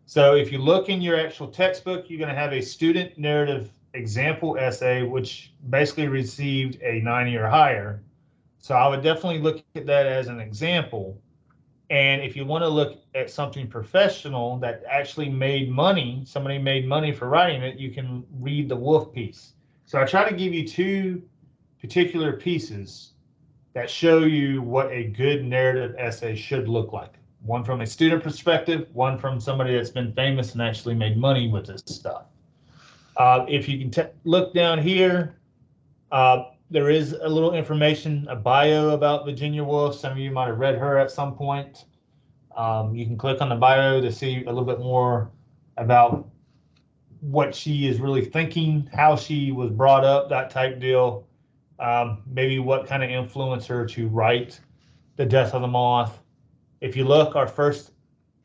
So if you look in your actual textbook, you're going to have a student narrative example essay, which basically received a 90 or higher. So I would definitely look at that as an example. And if you want to look at something professional that actually made money, somebody made money for writing it, you can read the Wolf piece. So I try to give you 2 particular pieces that show you what a good narrative essay should look like. One from a student perspective, one from somebody that's been famous and actually made money with this stuff. If you can look down here, there is a little information, a bio about Virginia Woolf. Some of you might have read her at some point. You can click on the bio to see a little bit more about what she is really thinking, how she was brought up, that type deal. Maybe what kind of influenced her to write The Death of the Moth. If you look, our first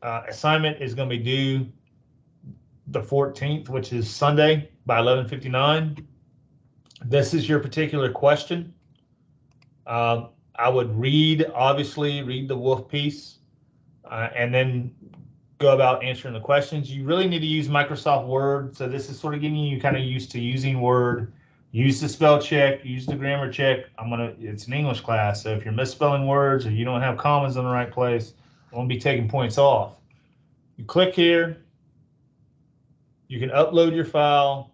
assignment is going to be due the 14th, which is Sunday by 11:59. This is your particular question. I would obviously read the Wolf piece, and then go about answering the questions. You really need to use Microsoft Word. So this is sort of getting you kind of used to using Word. Use the spell check, use the grammar check. It's an English class, so if you're misspelling words or you don't have commas in the right place, I'm going to be taking points off. You click here. You can upload your file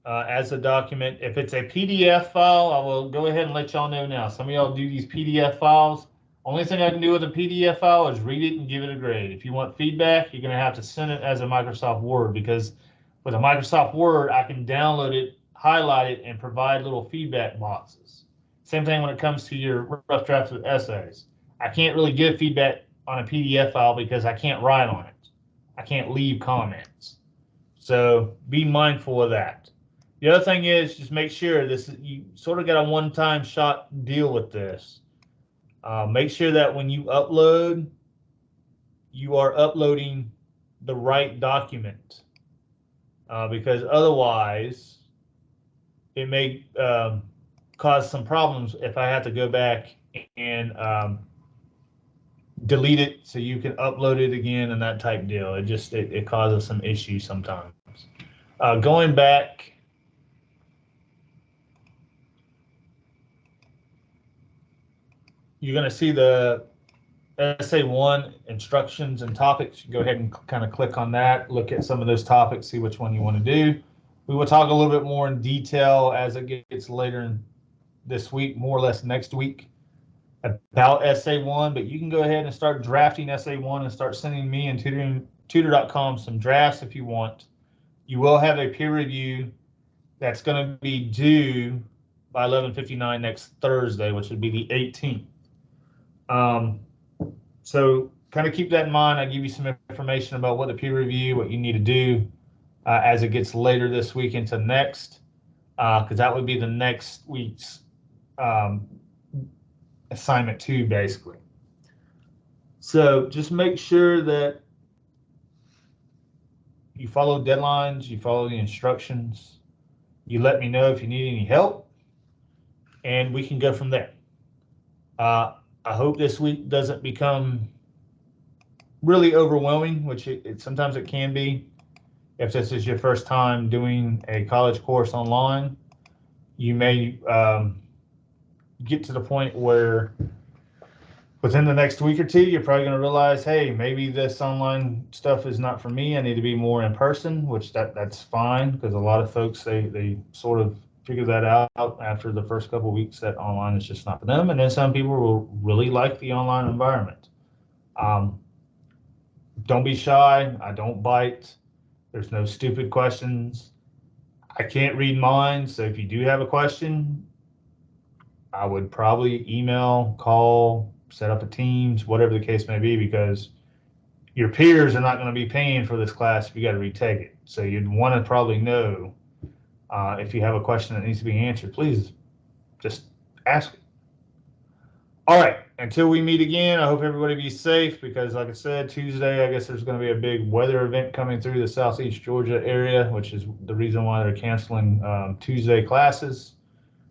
as a document. If it's a PDF file, I will go ahead and let y'all know now. Some of y'all do these PDF files. Only thing I can do with a PDF file is read it and give it a grade. If you want feedback, you're going to have to send it as a Microsoft Word, because with a Microsoft Word, I can download it, highlight it, and provide little feedback boxes. Same thing when it comes to your rough drafts with essays. I can't really give feedback on a PDF file because I can't write on it. I can't leave comments. So be mindful of that. The other thing is just make sure you sort of got a one-time shot deal with this. Make sure that when you upload, you are uploading the right document, because otherwise it may cause some problems if I have to go back and delete it so you can upload it again and that type deal. It causes some issues sometimes. Going back, you're going to see the Essay 1 instructions and topics. You go ahead and kind of click on that, look at some of those topics, see which one you want to do. We will talk a little bit more in detail as it gets later in this week, more or less next week, about Essay 1, but you can go ahead and start drafting Essay 1 and start sending me and tutor.com some drafts if you want. You will have a peer review that's going to be due by 11:59 next Thursday, which would be the 18th. So kind of keep that in mind. I give you some information about what the peer review, what you need to do as it gets later this week into next, because that would be the next week's um, assignment 2, basically. So just make sure that you follow deadlines, you follow the instructions, you let me know if you need any help, and we can go from there. I hope this week doesn't become really overwhelming, which sometimes it can be. If this is your first time doing a college course online, you may get to the point where within the next week or two, you're probably going to realize, hey, maybe this online stuff is not for me. I need to be more in person, which that's fine, because a lot of folks, they sort of figure that out after the first couple of weeks that online is just not for them. And then some people will really like the online environment. Um, don't be shy. I don't bite. There's no stupid questions. I can't read minds. So if you do have a question, I would probably email, call, set up a Teams, whatever the case may be, because your peers are not going to be paying for this class if you got to retake it. So you'd want to probably know if you have a question that needs to be answered, please just ask it. All right, until we meet again, I hope everybody be safe, because like I said, Tuesday, I guess there's going to be a big weather event coming through the Southeast Georgia area, which is the reason why they're canceling Tuesday classes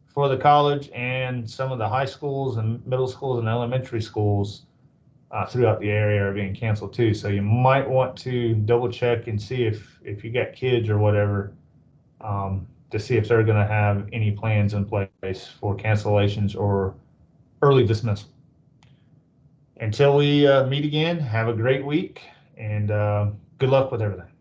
for the college, and some of the high schools and middle schools and elementary schools throughout the area are being canceled too. So you might want to double check and see if you got kids or whatever, to see if they're going to have any plans in place for cancellations or early dismissal. Until we meet again, have a great week, and good luck with everything.